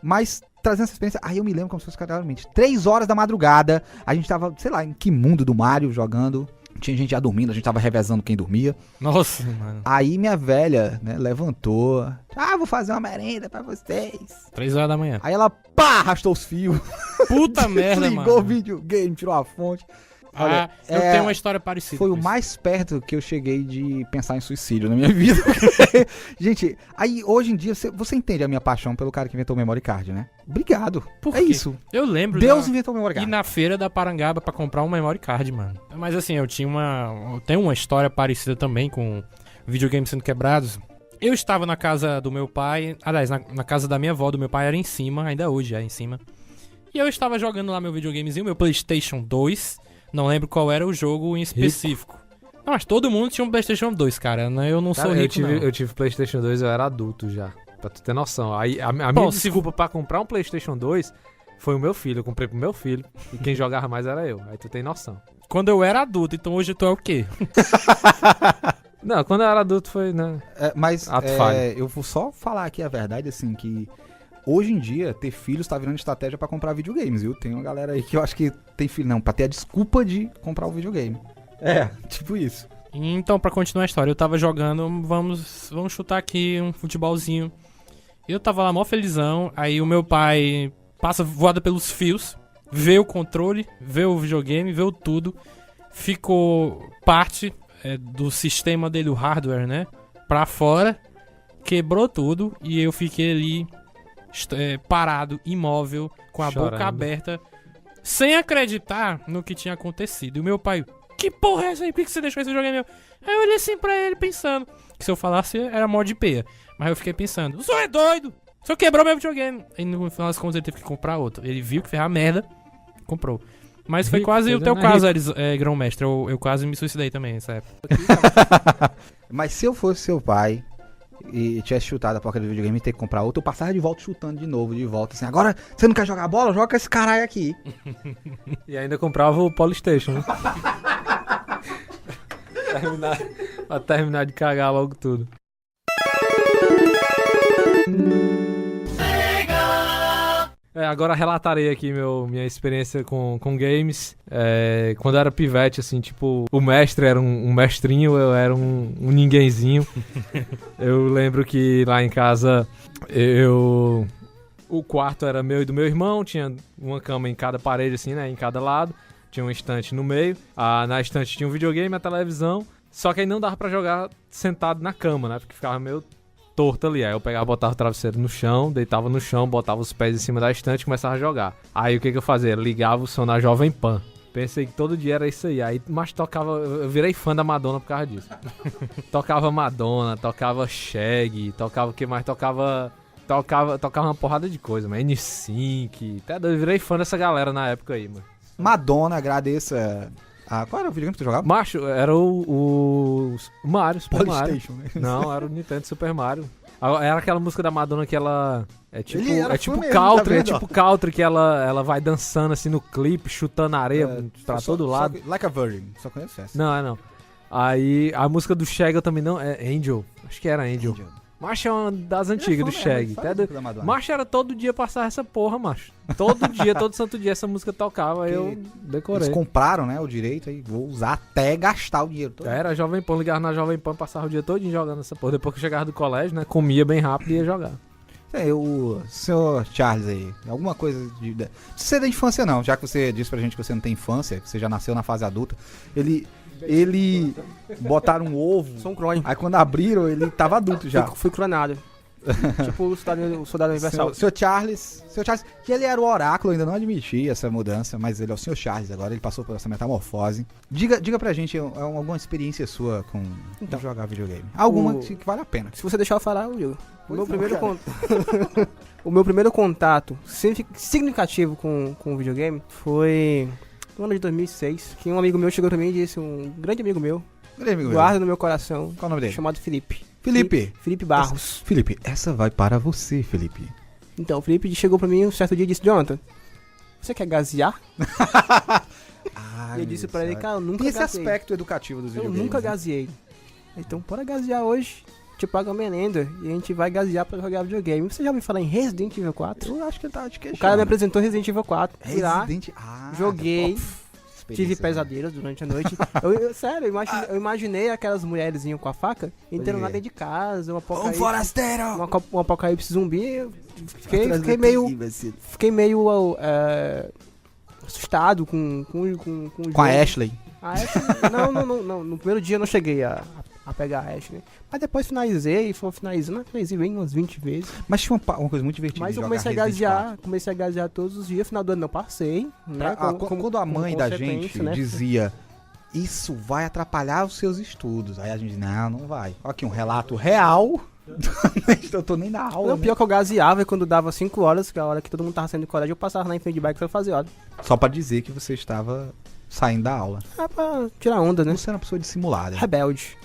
Mas trazendo essa experiência, aí eu me lembro como se fosse claramente 3 horas da madrugada, a gente tava, sei lá, em que mundo do Mario jogando. Tinha gente já dormindo, a gente tava revezando quem dormia. Nossa, mano. Aí minha velha, né, levantou. Vou fazer uma merenda pra vocês. 3 horas da manhã. Aí ela, arrastou os fios. Puta merda, mano. Ligou o videogame, tirou a fonte. Olha, eu tenho uma história parecida. Foi o mais perto que eu cheguei de pensar em suicídio na minha vida. Gente, aí hoje em dia, você entende a minha paixão pelo cara que inventou o memory card, né? Obrigado. Por quê? É isso. Eu lembro. Deus inventou o memory card. E na feira da Parangaba pra comprar um memory card, mano. Mas assim, eu tenho uma história parecida também com videogames sendo quebrados. Eu estava na casa do meu pai, aliás, na casa da minha avó, do meu pai era em cima, ainda hoje é em cima. E eu estava jogando lá meu videogamezinho, meu PlayStation 2. Não lembro qual era o jogo em específico. Não, mas todo mundo tinha um PlayStation 2, cara. Eu não sou rico, eu tive PlayStation 2, eu era adulto já. Pra tu ter noção. Aí a minha desculpa pra comprar um PlayStation 2 foi o meu filho. Eu comprei pro meu filho. E quem jogava mais era eu. Aí tu tem noção. Quando eu era adulto, então hoje tu é o quê? Não, quando eu era adulto foi, né? Mas eu vou só falar aqui a verdade, assim, que hoje em dia, ter filhos tá virando estratégia pra comprar videogames, viu? Tem uma galera aí que eu acho que tem filho, não, pra ter a desculpa de comprar o videogame. Tipo isso. Então, pra continuar a história, eu tava jogando, vamos chutar aqui um futebolzinho. Eu tava lá mó felizão, aí o meu pai passa voada pelos fios, vê o controle, vê o videogame, vê o tudo, ficou parte do sistema dele, o hardware, né, pra fora, quebrou tudo e eu fiquei ali parado, imóvel, com a boca aberta, sem acreditar no que tinha acontecido. E o meu pai, que porra é essa aí? Por que você deixou esse videogame meu? Aí eu olhei assim pra ele pensando que se eu falasse era mó de peia. Mas eu fiquei pensando, o senhor é doido? O senhor quebrou meu videogame. E no final das contas ele teve que comprar outro. Ele viu que fez a merda, comprou. Mas foi quase o teu caso, grão-mestre. Eu quase me suicidei também nessa época. Mas se eu fosse seu pai, e tivesse chutado a placa do videogame e ter que comprar outro, eu passava de volta chutando de novo, assim, agora você não quer jogar bola? Joga esse caralho aqui. E ainda comprava o Polystation, né? Pra terminar de cagar logo tudo. Agora relatarei aqui minha experiência com games. Quando eu era pivete, assim, tipo, o mestre era um mestrinho, eu era um ninguémzinho. Eu lembro que lá em casa, o quarto era meu e do meu irmão, tinha uma cama em cada parede, assim, né, em cada lado. Tinha uma estante no meio. Na estante tinha um videogame, a televisão. Só que aí não dava pra jogar sentado na cama, né, porque ficava meio torto ali. Aí eu pegava, botava o travesseiro no chão, deitava no chão, botava os pés em cima da estante e começava a jogar. Aí o que eu fazia? Ligava o som na Jovem Pan. Pensei que todo dia era isso aí. Mas tocava... Eu virei fã da Madonna por causa disso. Tocava Madonna, tocava Shaggy, tocava o que mais? Tocava uma porrada de coisa, mano. N5. Até eu virei fã dessa galera na época aí, mano. Madonna, agradeça... qual era o videogame que tu jogava? Macho, era o Mario, Super Mario. Né? Não, era o Nintendo Super Mario. Era aquela música da Madonna que ela... É tipo mesmo, country, tá é tipo country que ela vai dançando assim no clipe, chutando areia pra todo lado. Like a Virgin, só conheço essa. Não. Aí a música do Shaggy eu também não... É Angel, acho que era Angel. Macho é uma das antigas do Shaggy. Macho era todo dia passar essa porra, macho. Todo dia, todo santo dia essa música tocava, aí eu decorei. Eles compraram, né, o direito, aí vou usar até gastar o dinheiro todo. Era Jovem Pan, ligava na Jovem Pan, passava o dia todo jogando essa porra. Depois que eu chegava do colégio, né, comia bem rápido e ia jogar. O senhor Charles aí, alguma coisa de... Não precisa ser da infância não, já que você disse pra gente que você não tem infância, que você já nasceu na fase adulta. Ele botaram um ovo, aí quando abriram ele tava adulto já. Fui clonado. Tipo o soldado universal. Seu Charles, que ele era o oráculo, ainda não admitia essa mudança, mas ele é o Sr. Charles agora, ele passou por essa metamorfose. Diga pra gente alguma experiência sua com jogar videogame. Alguma que vale a pena. Se você deixar eu falar, eu digo. O meu primeiro contato significativo com o videogame foi no ano de 2006, que um amigo meu chegou pra mim e disse, um grande amigo meu, guarda no meu coração. Qual o nome dele? Chamado Felipe. Felipe Barros. Felipe, essa vai para você, Felipe. Então, o Felipe chegou pra mim um certo dia e disse, Jonathan, você quer gazear? E eu disse pra ele, cara, eu nunca gazei. Tem esse aspecto educativo dos videogames. Eu nunca gazeei. Então, bora gazear hoje. Te paga uma merenda e a gente vai gazear pra jogar videogame. Você já ouviu falar em Resident Evil 4? Eu acho que ele tava de queixo. O cara me apresentou Resident Evil 4. Joguei. Tive né? pesadelos durante a noite. Sério, eu imaginei aquelas mulheres com a faca entrando lá dentro de casa, um forasteiro! Um apocalipse zumbi. Fiquei meio assustado com a Ashley. A Ashley? Não. No primeiro dia eu não cheguei a pegar a Ashley. Mas depois finalizei e foi finalizei bem umas 20 vezes. Mas tinha uma coisa muito divertida. Mas eu comecei a gazear todos os dias. Final do ano eu passei. Né, quando a mãe da gente dizia, isso vai atrapalhar os seus estudos. Aí a gente, não vai. Olha aqui um relato real. Eu tô nem na aula. Não, pior que eu gazeava e quando dava 5 horas, que é a hora que todo mundo tava saindo do colégio, eu passava na frente de bike pra fazer hora. Só pra dizer que você estava saindo da aula. Pra tirar onda, né? Você era uma pessoa dissimulada. Rebelde.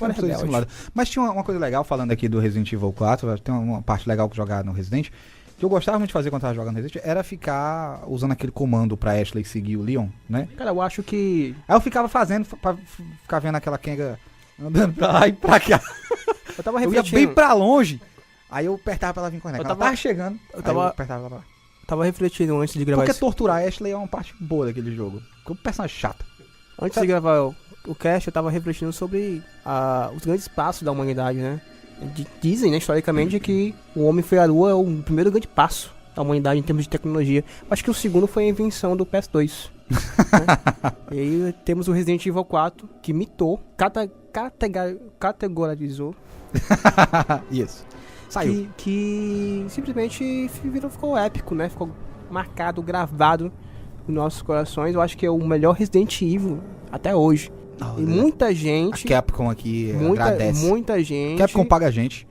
Mas tinha uma coisa legal, falando aqui do Resident Evil 4, tem uma parte legal que jogar no Resident, que eu gostava muito de fazer quando tava jogando Resident, era ficar usando aquele comando pra Ashley seguir o Leon, né? Cara, eu acho que... Aí eu ficava fazendo, pra ficar vendo aquela Kenga andando pra lá e pra cá. Eu ia bem pra longe, aí eu apertava pra ela vir correndo. Ela tava chegando, eu apertava pra lá. Tava refletindo antes de gravar Porque torturar a Ashley é uma parte boa daquele jogo. Porque o personagem é chato. Antes de gravar o cast, eu tava refletindo sobre os grandes passos da humanidade, né? Dizem, né, historicamente, que o homem foi à lua é o primeiro grande passo da humanidade em termos de tecnologia. Acho que o segundo foi a invenção do PS2. Né? E aí temos o Resident Evil 4, que mitou, categorizou. Isso. Saiu. Que simplesmente ficou épico, né? Ficou marcado, gravado nos nossos corações. Eu acho que é o melhor Resident Evil até hoje. E muita gente... A Capcom aqui agradece. Muita gente... Capcom paga a gente.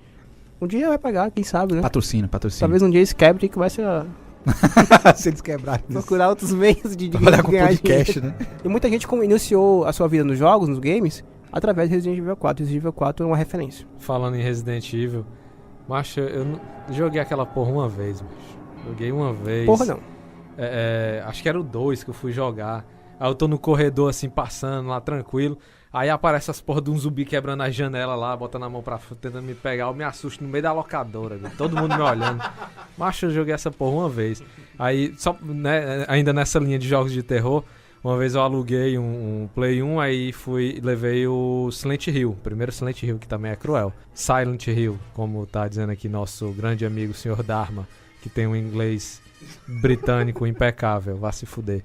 Um dia vai pagar, quem sabe, né? Patrocínio. Talvez um dia eles quebrem que vai ser... Se eles quebrarem. Procurar outros meios de ganhar com podcast, né? E muita gente iniciou a sua vida nos jogos, nos games, através de Resident Evil 4. Resident Evil 4 é uma referência. Falando em Resident Evil, Macho, eu joguei aquela porra uma vez, macho. Joguei uma vez. Porra, não. Acho que era o 2 que eu fui jogar. Aí eu tô no corredor, assim, passando lá, tranquilo. Aí aparece as porra de um zumbi quebrando a janela lá, botando a mão pra fora, tentando me pegar. Eu me assusto no meio da locadora, viu? Todo mundo me olhando. Macho, eu joguei essa porra uma vez. Aí, só, né, ainda nessa linha de jogos de terror, uma vez eu aluguei um Play 1, aí levei o Silent Hill, o primeiro Silent Hill, que também é cruel. Silent Hill, como tá dizendo aqui nosso grande amigo, o Sr. Dharma, que tem um inglês britânico impecável, vá se fuder.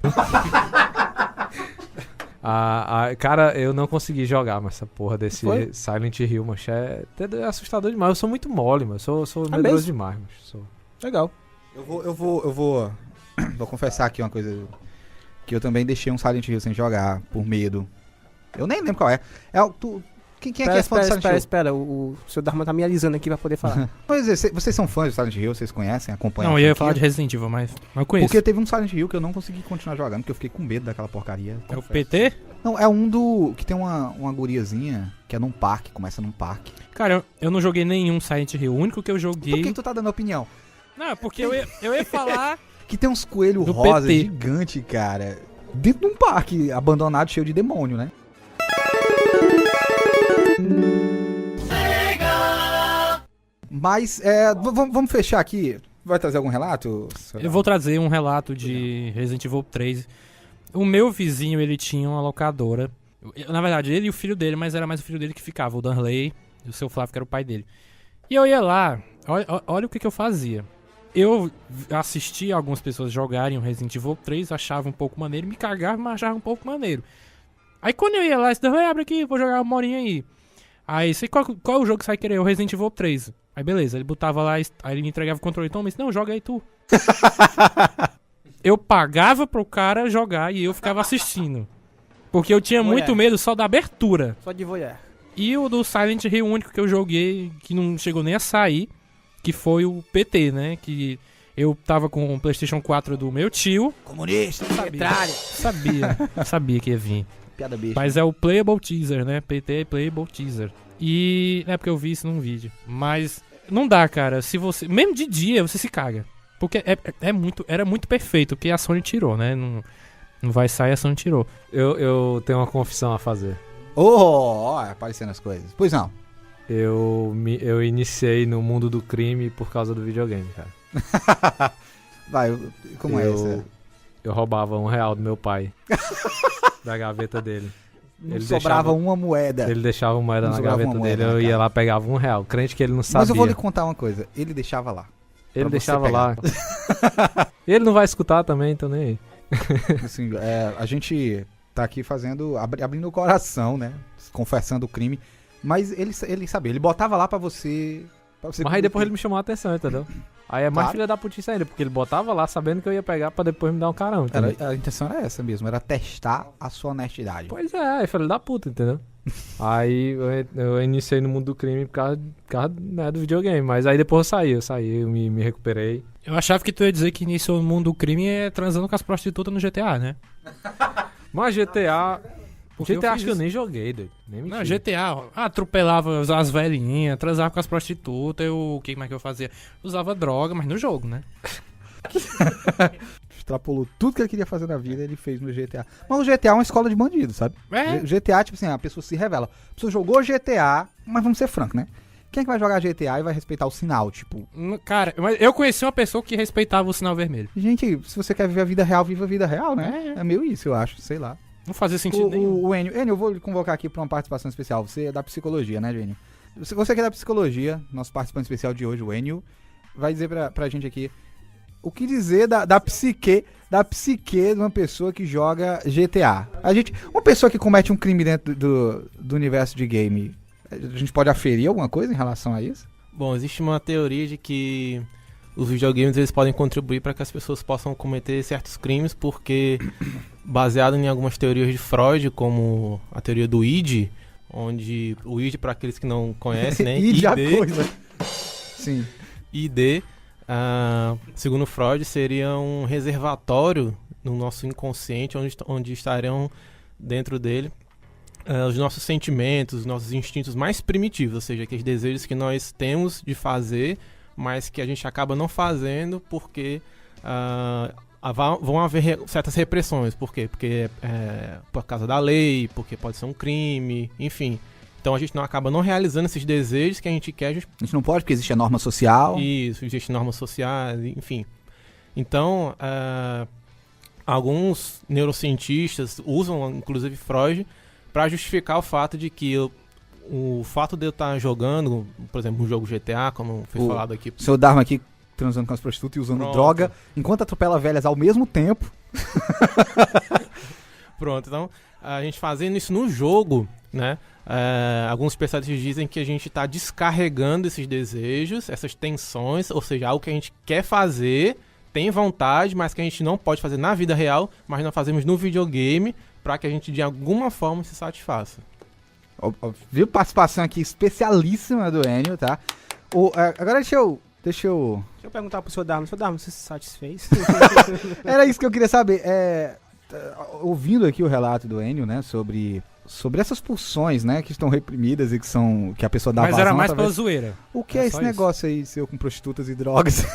Cara, eu não consegui jogar mas essa porra desse Silent Hill, mas é assustador demais. Eu sou muito mole, mas sou medroso demais, mas Legal. Eu vou confessar aqui uma coisa, que eu também deixei um Silent Hill sem jogar, por medo. Eu nem lembro qual é. Quem é que é fã do Silent Hill? Espera, o Sr. Dharma tá me alisando aqui pra poder falar. Pois é, vocês são fãs do Silent Hill, vocês conhecem, acompanham? Não, eu ia falar de Resident Evil, mas eu conheço. Porque teve um Silent Hill que eu não consegui continuar jogando, porque eu fiquei com medo daquela porcaria. É o PT? Não, é um que tem uma guriazinha, que é num parque, começa num parque. Cara, eu não joguei nenhum Silent Hill, o único que eu joguei... Por que tu tá dando opinião? Não, porque eu ia falar... Que tem uns coelhos do rosa PT. gigante, cara, dentro de um parque abandonado cheio de demônio, né? Mas, vamos fechar aqui. Vai trazer algum relato? Eu vou trazer um relato de Resident Evil 3. O meu vizinho, ele tinha uma locadora. Na verdade, ele e o filho dele, mas era mais o filho dele que ficava, o Danley, e o seu Flávio, que era o pai dele. E eu ia lá, olha o que eu fazia. Eu assistia algumas pessoas jogarem o Resident Evil 3, achava um pouco maneiro, me cagava, mas achava um pouco maneiro. Aí quando eu ia lá, esse Danley, abre aqui, vou jogar uma horinha aí. Aí, qual é o jogo que você vai querer? O Resident Evil 3. Aí beleza, ele botava lá, aí ele me entregava o controle, então, mas não, joga aí tu. Eu pagava pro cara jogar e eu ficava assistindo. Porque eu tinha muito medo só da abertura. Só de voyeur. E o do Silent Hill, o único que eu joguei, que não chegou nem a sair, que foi o PT, né? Que eu tava com o PlayStation 4 do meu tio. Comunista, Sabia que ia vir. Piada besta. Mas é o Playable Teaser, né? PT Playable Teaser. E é porque eu vi isso num vídeo. Mas não dá, cara. Se você, mesmo de dia, você se caga. Porque era muito perfeito, porque a Sony tirou, né? Não vai sair, a Sony tirou. Eu tenho uma confissão a fazer. Aparecendo as coisas. Pois não. Eu iniciei no mundo do crime por causa do videogame, cara. Vai, como é essa? Eu roubava R$1 do meu pai. Da gaveta dele. Não sobrava uma moeda. Ele deixava uma moeda na gaveta dele, eu ia lá, pegava R$1. Crente que ele não sabia. Mas eu vou lhe contar uma coisa. Ele deixava lá. Ele deixava lá. Ele não vai escutar também, então nem aí. Assim, a gente tá aqui abrindo o coração, né? Confessando o crime. Mas ele sabia, ele botava lá pra você... Mas aí depois ele me chamou a atenção, entendeu? Aí é mais filha da putice ainda, porque ele botava lá sabendo que eu ia pegar pra depois me dar um carão, entendeu? A intenção era essa mesmo, era testar a sua honestidade. Pois é, filho da puta, entendeu? Aí eu iniciei no mundo do crime por causa né, do videogame, mas aí depois eu saí, eu me recuperei. Eu achava que tu ia dizer que iniciou no mundo do crime transando com as prostitutas no GTA, né? Mas GTA acho que eu nem joguei, doido. Não, GTA, atropelava as velhinhas, transava com as prostitutas, como é que eu fazia? Usava droga, mas no jogo, né? Extrapolou tudo que ele queria fazer na vida, ele fez no GTA. Mas o GTA é uma escola de bandido, sabe? GTA, tipo assim, a pessoa se revela. A pessoa jogou GTA, mas vamos ser francos, né? Quem é que vai jogar GTA e vai respeitar o sinal, tipo... Cara, eu conheci uma pessoa que respeitava o sinal vermelho. Gente, se você quer viver a vida real, viva a vida real, né? É meio isso, eu acho, sei lá. Não fazia sentido nenhum. O Enio, eu vou lhe convocar aqui pra uma participação especial. Você é da psicologia, né, Enio? Você que é da psicologia, nosso participante especial de hoje, o Enio, vai dizer pra gente aqui o que dizer da psique de uma pessoa que joga GTA. Uma pessoa que comete um crime dentro do universo de game, a gente pode aferir alguma coisa em relação a isso? Bom, existe uma teoria de que os videogames eles podem contribuir para que as pessoas possam cometer certos crimes, porque baseado em algumas teorias de Freud, como a teoria do id, onde o id, para aqueles que não conhecem, né? id, a coisa. Sim. id, segundo Freud, seria um reservatório no nosso inconsciente, onde estariam dentro dele os nossos sentimentos, os nossos instintos mais primitivos, ou seja, aqueles desejos que nós temos de fazer, mas que a gente acaba não fazendo porque vão haver certas repressões. Por quê? Porque por causa da lei, porque pode ser um crime, enfim. Então a gente acaba não realizando esses desejos que a gente quer. A gente não pode porque existe a norma social. Isso, existe normas sociais, enfim. Então, alguns neurocientistas usam, inclusive Freud, para justificar o fato de que o fato de eu estar jogando, por exemplo, um jogo GTA, como foi falado aqui. O seu Dharma aqui transando com as prostitutas e usando droga, enquanto atropela velhas ao mesmo tempo. Pronto, então, a gente fazendo isso no jogo, né? Alguns especialistas dizem que a gente está descarregando esses desejos, essas tensões, ou seja, algo que a gente quer fazer, tem vontade, mas que a gente não pode fazer na vida real, mas nós fazemos no videogame para que a gente de alguma forma se satisfaça. Viu? Participação aqui especialíssima do Enio, tá? Agora deixa eu perguntar pro seu Dharma, você se satisfez? Era isso que eu queria saber. Ouvindo aqui o relato do Enio, né, sobre essas pulsões, né, que estão reprimidas e que a pessoa dá vazão. Mas era mais pela zoeira. O que é esse negócio aí seu com prostitutas e drogas?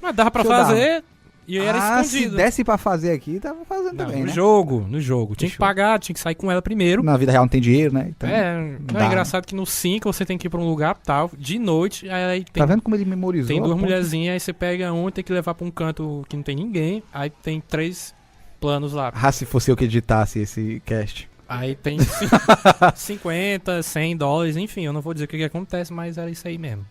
Mas dava pra fazer e era escondido. Se desse pra fazer aqui, tava fazendo também, no né? No jogo. Tinha que pagar, tinha que sair com ela primeiro. Na vida real não tem dinheiro, né? Então, é engraçado que no 5 você tem que ir pra um lugar tal, de noite, aí tem... Tá vendo como ele memorizou? Tem 2 mulherzinhas, aí você pega um e tem que levar pra um canto que não tem ninguém, aí tem 3 planos lá. Se fosse eu que editasse esse cast. Aí tem 50, 100 dólares, enfim, eu não vou dizer o que acontece, mas era isso aí mesmo.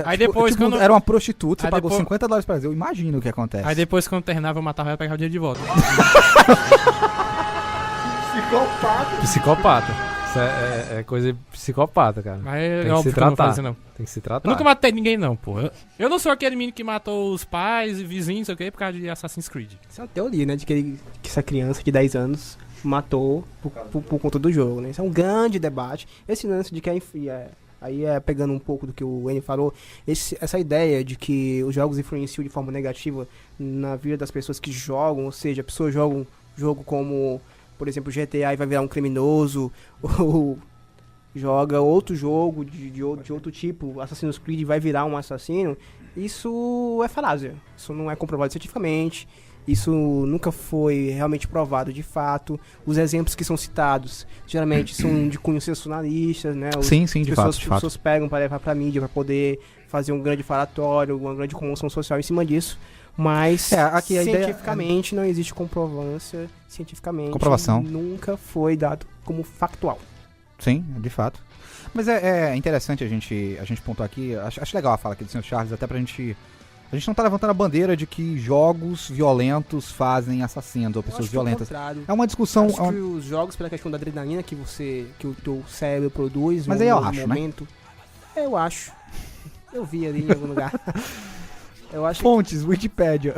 Aí depois quando... Era uma prostituta, você pagou $50 pra fazer, eu imagino o que acontece. Aí depois quando terminava eu matava ela e pegava o dinheiro de volta. Psicopata. Isso é coisa de psicopata, cara. Mas é óbvio que eu não vou fazer, não. Tem que se tratar. Eu nunca matei ninguém, não, pô. Eu não sou aquele menino que matou os pais e vizinhos, sei o que, por causa de Assassin's Creed. Isso é uma teoria, né, de que essa criança de 10 anos matou por conta do jogo, né? Isso é um grande debate. Esse lance de que aí pegando um pouco do que o Enio falou, essa ideia de que os jogos influenciam de forma negativa na vida das pessoas que jogam, ou seja, a pessoa joga um jogo como, por exemplo, GTA e vai virar um criminoso, ou joga outro jogo de outro tipo, Assassin's Creed, vai virar um assassino, isso é falácia. Isso não é comprovado cientificamente. Isso nunca foi realmente provado de fato. Os exemplos que são citados, geralmente, são de cunhos sensacionalistas, né? Sim, de fato. As pessoas pegam para levar para a mídia, para poder fazer um grande falatório, uma grande comoção social em cima disso. Mas, aqui cientificamente, não existe comprovância. Cientificamente, comprovação. Nunca foi dado como factual. Sim, de fato. Mas é interessante a gente pontuar aqui. Acho legal a fala aqui do Sr. Charles, até pra gente... A gente não tá levantando a bandeira de que jogos violentos fazem assassinos ou pessoas violentas. É uma discussão... Acho que os jogos, pela questão da adrenalina que o teu cérebro produz no momento... Né? Eu acho. Eu vi ali em algum lugar. Eu acho Fontes, Wikipédia.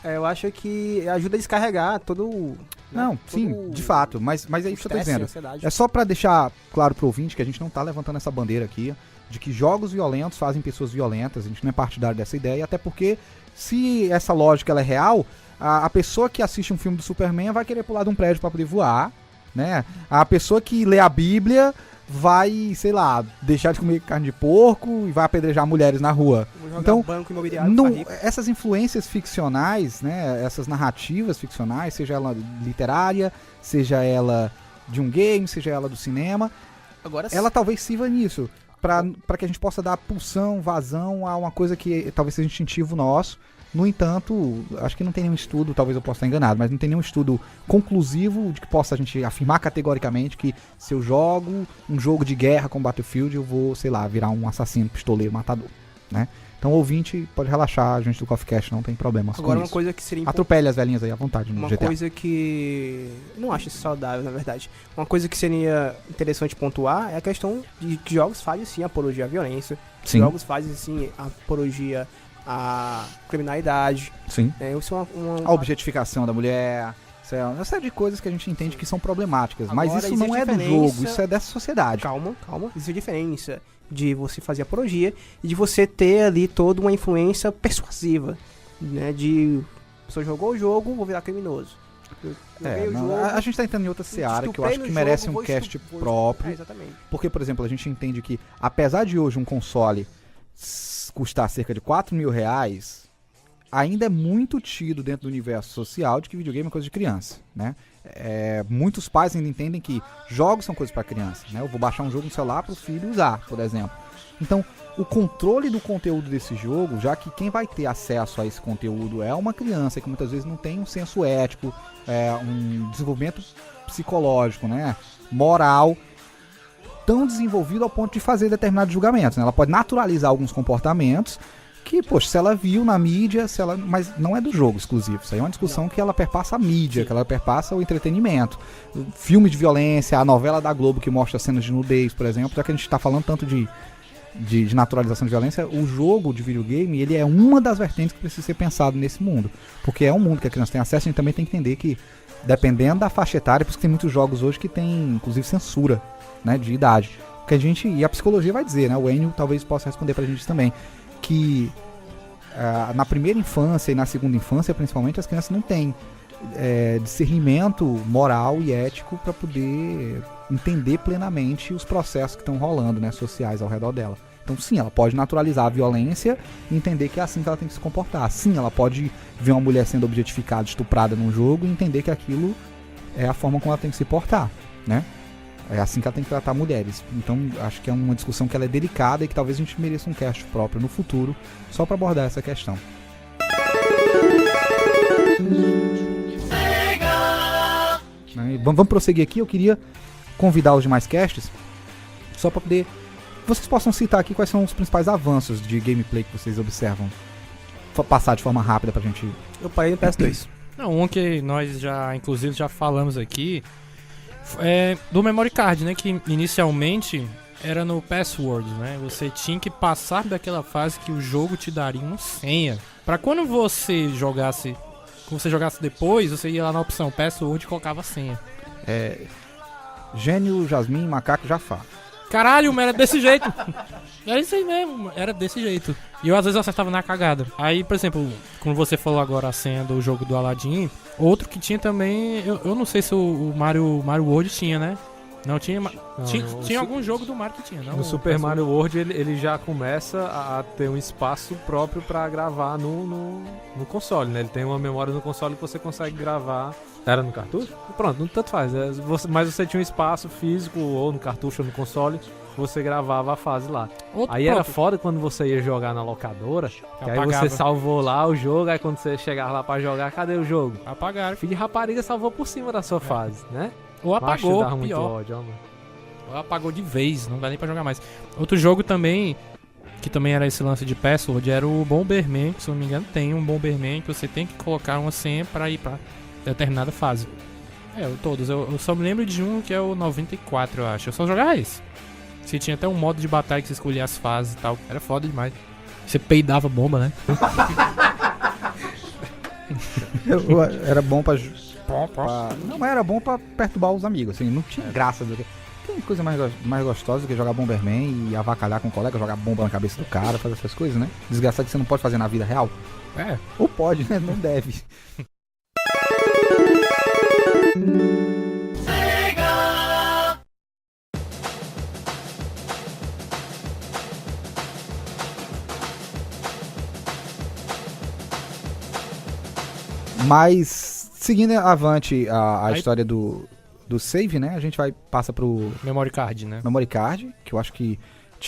Eu acho que ajuda a descarregar todo... Não, sim, de fato. Mas é isso que eu tô dizendo. Ansiedade. É só pra deixar claro pro ouvinte que a gente não tá levantando essa bandeira aqui de que jogos violentos fazem pessoas violentas. A gente não é partidário dessa ideia, até porque se essa lógica ela é real, a pessoa que assiste um filme do Superman vai querer pular de um prédio pra poder voar, né? A pessoa que lê a Bíblia vai, sei lá, deixar de comer carne de porco e vai apedrejar mulheres na rua. Então, banco imobiliário essas influências ficcionais, né, essas narrativas ficcionais, seja ela literária, seja ela de um game, seja ela do cinema, ela talvez sirva nisso, para que a gente possa dar pulsão, vazão a uma coisa que talvez seja instintivo nosso. No entanto, acho que não tem nenhum estudo, talvez eu possa estar enganado, mas não tem nenhum estudo conclusivo de que possa a gente afirmar categoricamente que se eu jogo um jogo de guerra como Battlefield, eu vou, sei lá, virar um assassino, pistoleiro, matador, né? Então o ouvinte pode relaxar, a gente do Coffee Cast não tem problemas Agora, com uma isso. Coisa que seria atropele as velhinhas aí à vontade no uma GTA. Uma coisa que... não acho isso saudável, na verdade. Uma coisa que seria interessante pontuar é a questão de que jogos fazem, sim, apologia à violência. Sim. Jogos fazem, sim, apologia à criminalidade. Sim. Isso é a objetificação da mulher. Isso é uma série de coisas que a gente entende que são problemáticas. Agora, mas isso não é do jogo, isso é dessa sociedade. Calma. Existe a diferença de você fazer apologia e de você ter ali toda uma influência persuasiva, né? De... a pessoa jogou o jogo, vou virar criminoso. A gente tá entrando em outra seara que eu acho que merece um cast próprio. Exatamente. Porque, por exemplo, a gente entende que, apesar de hoje um console custar cerca de R$4.000, ainda é muito tido dentro do universo social de que videogame é coisa de criança, né? Muitos pais ainda entendem que jogos são coisas para criança, né? Eu vou baixar um jogo no celular para o filho usar, por exemplo. Então, o controle do conteúdo desse jogo, já que quem vai ter acesso a esse conteúdo é uma criança que muitas vezes não tem um senso ético, um desenvolvimento psicológico, né? Moral, tão desenvolvido ao ponto de fazer determinados julgamentos, né? Ela pode naturalizar alguns comportamentos que, poxa, se ela viu na mídia, mas não é do jogo exclusivo. Isso aí é uma discussão que ela perpassa a mídia, que ela perpassa o entretenimento. Filmes de violência, a novela da Globo que mostra cenas de nudez, por exemplo, já que a gente está falando tanto de naturalização de violência, o jogo de videogame, ele é uma das vertentes que precisa ser pensado nesse mundo. Porque é um mundo que a criança tem acesso, a gente também tem que entender que, dependendo da faixa etária, por isso que tem muitos jogos hoje que tem, inclusive, censura, né, de idade. Porque e a psicologia vai dizer, né, o Enio talvez possa responder pra gente também, que na primeira infância e na segunda infância, principalmente, as crianças não têm discernimento moral e ético para poder entender plenamente os processos que estão rolando, né, sociais ao redor dela. Então, sim, ela pode naturalizar a violência e entender que é assim que ela tem que se comportar. Sim, ela pode ver uma mulher sendo objetificada, estuprada num jogo e entender que aquilo é a forma como ela tem que se portar, né? É assim que ela tem que tratar mulheres. Então, acho que é uma discussão que ela é delicada e que talvez a gente mereça um cast próprio no futuro, só para abordar essa questão. Vamos prosseguir aqui. Eu queria convidar os demais casts, só para poder... Vocês possam citar aqui quais são os principais avanços de gameplay que vocês observam. Passar de forma rápida pra gente... Eu parei no PS2. Não, um que nós inclusive já falamos aqui... do memory card, né, que inicialmente era no password, né, você tinha que passar daquela fase que o jogo te daria uma senha, pra quando você jogasse depois, você ia lá na opção password e colocava a senha. Gênio, Jasmine, Macaco, Jafar. Caralho, mas era desse jeito. Era isso aí mesmo, era desse jeito. E eu às vezes acertava na cagada. Aí, por exemplo, como você falou agora a senha do jogo do Aladdin, outro que tinha também, eu não sei se o Mario World tinha, né? Não tinha, tinha algum jogo do Mario que tinha, não? No Super Mario World ele já começa a ter um espaço próprio pra gravar no console, né? Ele tem uma memória no console que você consegue gravar. Era no cartucho? Pronto, tanto faz. Mas você tinha um espaço físico, ou no cartucho ou no console, você gravava a fase lá. Aí era foda quando você ia jogar na locadora, que aí você salvou lá o jogo, aí quando você chegava lá pra jogar, cadê o jogo? Apagaram. Filho de rapariga salvou por cima da sua fase, né? Ou apagou, dava muito ódio, mano. Ou apagou de vez, não dá nem pra jogar mais. Outro jogo também, que também era esse lance de password, era o Bomberman, que se eu não me engano tem um Bomberman que você tem que colocar uma senha pra ir pra determinada fase. Todos. Eu só me lembro de um que é o 94, eu acho. Eu só jogava esse. Você tinha até um modo de batalha que você escolhia as fases e tal. Era foda demais. Você peidava bomba, né? Era bom pra... Não era bom pra perturbar os amigos, assim, não tinha graça. Tem coisa mais gostosa do que jogar Bomberman e avacalhar com o colega, jogar bomba na cabeça do cara, fazer essas coisas, né? Desgraçado que você não pode fazer na vida real. Ou pode, né? Não deve. Mas, seguindo avante a história do save, né? A gente passa pro... Memory card, né? Memory card, que eu acho que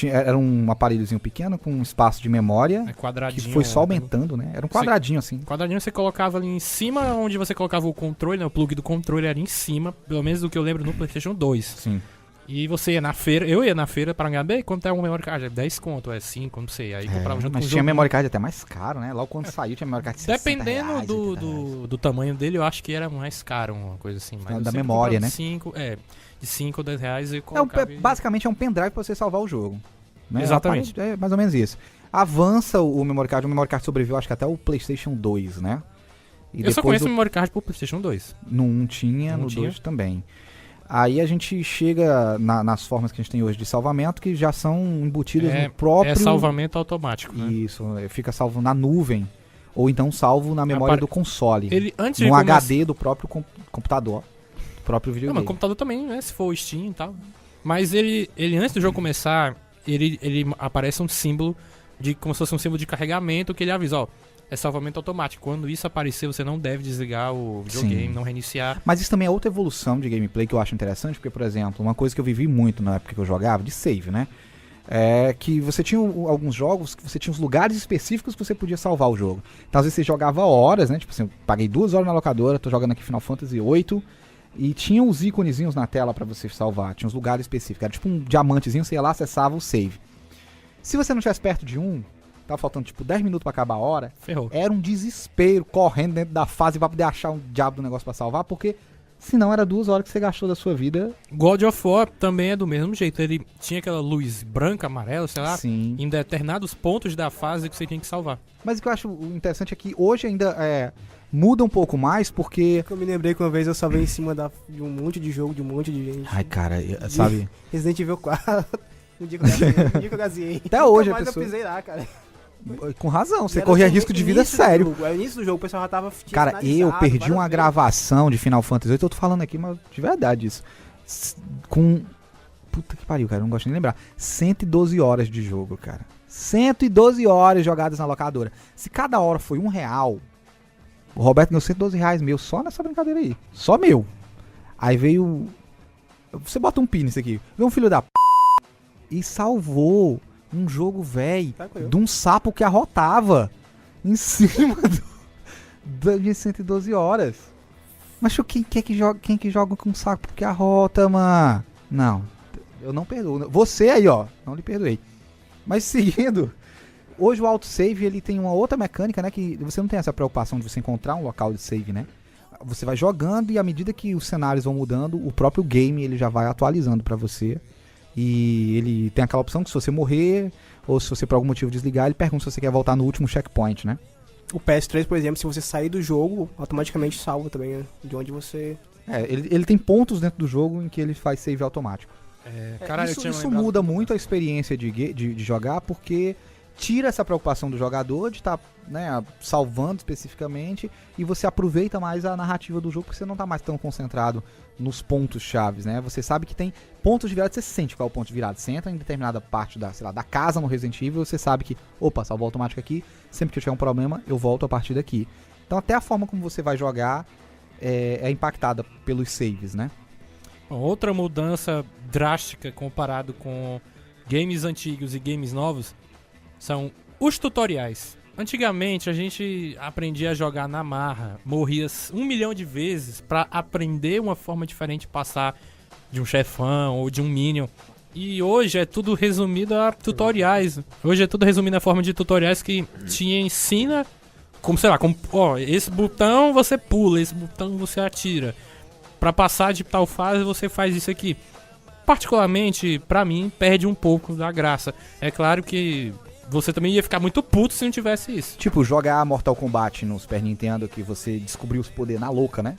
era um aparelhozinho pequeno com um espaço de memória. Quadradinho. Que foi só aumentando, né? Era um quadradinho assim. Quadradinho você colocava ali em cima, onde você colocava o controle, né? O plug do controle era em cima, pelo menos do que eu lembro no PlayStation 2. Sim. E você ia na feira, eu ia na feira para ganhar, quanto é um memory card? 10 conto, 5, não sei. Aí comprava junto com o jogo. Mas tinha memory card até mais caro, né? Logo quando saiu tinha memory card de dependendo do tamanho dele, eu acho que era mais caro, uma coisa assim. Mas da memória, né? De 5 ou 10 reais e colocava... Basicamente é um pendrive pra você salvar o jogo. Né? Exatamente. É mais ou menos isso. Avança o memory card sobreviveu acho que até o PlayStation 2, né? E eu só conheço o memory card pro PlayStation 2. No 1 tinha, no 2 também. Aí a gente chega nas formas que a gente tem hoje de salvamento, que já são embutidas no próprio... É salvamento automático, né? Isso, fica salvo na nuvem. ou então salvo na memória do console. Ele, antes no HD do próprio computador, do próprio videogame. Não, mas computador também, né? Se for o Steam e tal. Mas ele antes do jogo começar, ele aparece um símbolo, como se fosse um símbolo de carregamento, que ele avisa, ó, é salvamento automático. Quando isso aparecer, você não deve desligar o videogame, não reiniciar. Mas isso também é outra evolução de gameplay que eu acho interessante, porque, por exemplo, uma coisa que eu vivi muito na época que eu jogava, de save, né? É que você tinha alguns jogos que você tinha os lugares específicos que você podia salvar o jogo. Então, às vezes você jogava horas, né? Tipo assim, eu paguei 2 horas na locadora, tô jogando aqui Final Fantasy VIII, e tinha os íconezinhos na tela pra você salvar, tinha os lugares específicos. Era tipo um diamantezinho, você ia lá, acessava o save. Se você não estivesse perto de tava faltando tipo 10 minutos pra acabar a hora, ferrou. Era um desespero correndo dentro da fase pra poder achar um diabo do negócio pra salvar, porque senão era 2 horas que você gastou da sua vida. God of War também é do mesmo jeito. Ele tinha aquela luz branca, amarela, sei lá, Sim. em determinados pontos da fase que você tinha que salvar. Mas o que eu acho interessante é que hoje ainda muda um pouco mais, porque... Eu me lembrei que uma vez eu salvei em cima de um monte de jogo, de um monte de gente. Ai, cara, sabe... Resident Evil 4, um dia que eu gaziei. Até hoje a pessoa... pessoa... eu pisei lá, cara. Com razão, você corria risco de vida sério. No início do jogo, o pessoal já tava... Cara, eu perdi uma gravação de Final Fantasy VIII, eu tô falando aqui, mas de verdade isso. Com... Puta que pariu, cara, eu não gosto nem de lembrar. 112 horas de jogo, cara. 112 horas jogadas na locadora. Se cada hora foi R$1, o Roberto ganhou R$112 meu só nessa brincadeira aí. Só meu. Aí veio... Você bota um pin nisso aqui. Veio um filho da p... e salvou um jogo velho de um sapo que arrotava em cima de 112 horas. Mas quem que joga com um sapo que arrota, mano? Não, eu não perdoo. Você aí, ó, não lhe perdoei. Mas seguindo, hoje o autosave ele tem uma outra mecânica, né? Que você não tem essa preocupação de você encontrar um local de save, né? Você vai jogando e à medida que os cenários vão mudando, o próprio game ele já vai atualizando pra você. E ele tem aquela opção que se você morrer, ou se você por algum motivo desligar, ele pergunta se você quer voltar no último checkpoint, né? O PS3, por exemplo, se você sair do jogo, automaticamente salva também, né? De onde você... Ele tem pontos dentro do jogo em que ele faz save automático. Caralho, isso muda muito a experiência de jogar, porque tira essa preocupação do jogador de estar salvando especificamente, e você aproveita mais a narrativa do jogo, porque você não está mais tão concentrado nos pontos chaves, né? Você sabe que tem pontos de virada, você sente qual é o ponto de virada. Você entra em determinada parte da casa no Resident Evil, você sabe que, opa, salvou automático aqui, sempre que eu tiver um problema, eu volto a partir daqui. Então até a forma como você vai jogar é impactada pelos saves, né? Outra mudança drástica comparado com games antigos e games novos são os tutoriais. Antigamente a gente aprendia a jogar na marra, morria 1 milhão de vezes pra aprender uma forma diferente de passar de um chefão ou de um minion. E hoje é tudo resumido a tutoriais. Hoje é tudo resumido na forma de tutoriais que te ensina como, sei lá, esse botão você pula, esse botão você atira. Pra passar de tal fase você faz isso aqui. Particularmente, pra mim, perde um pouco da graça. É claro que você também ia ficar muito puto se não tivesse isso. Tipo, jogar Mortal Kombat no Super Nintendo, que você descobriu os poderes na louca, né?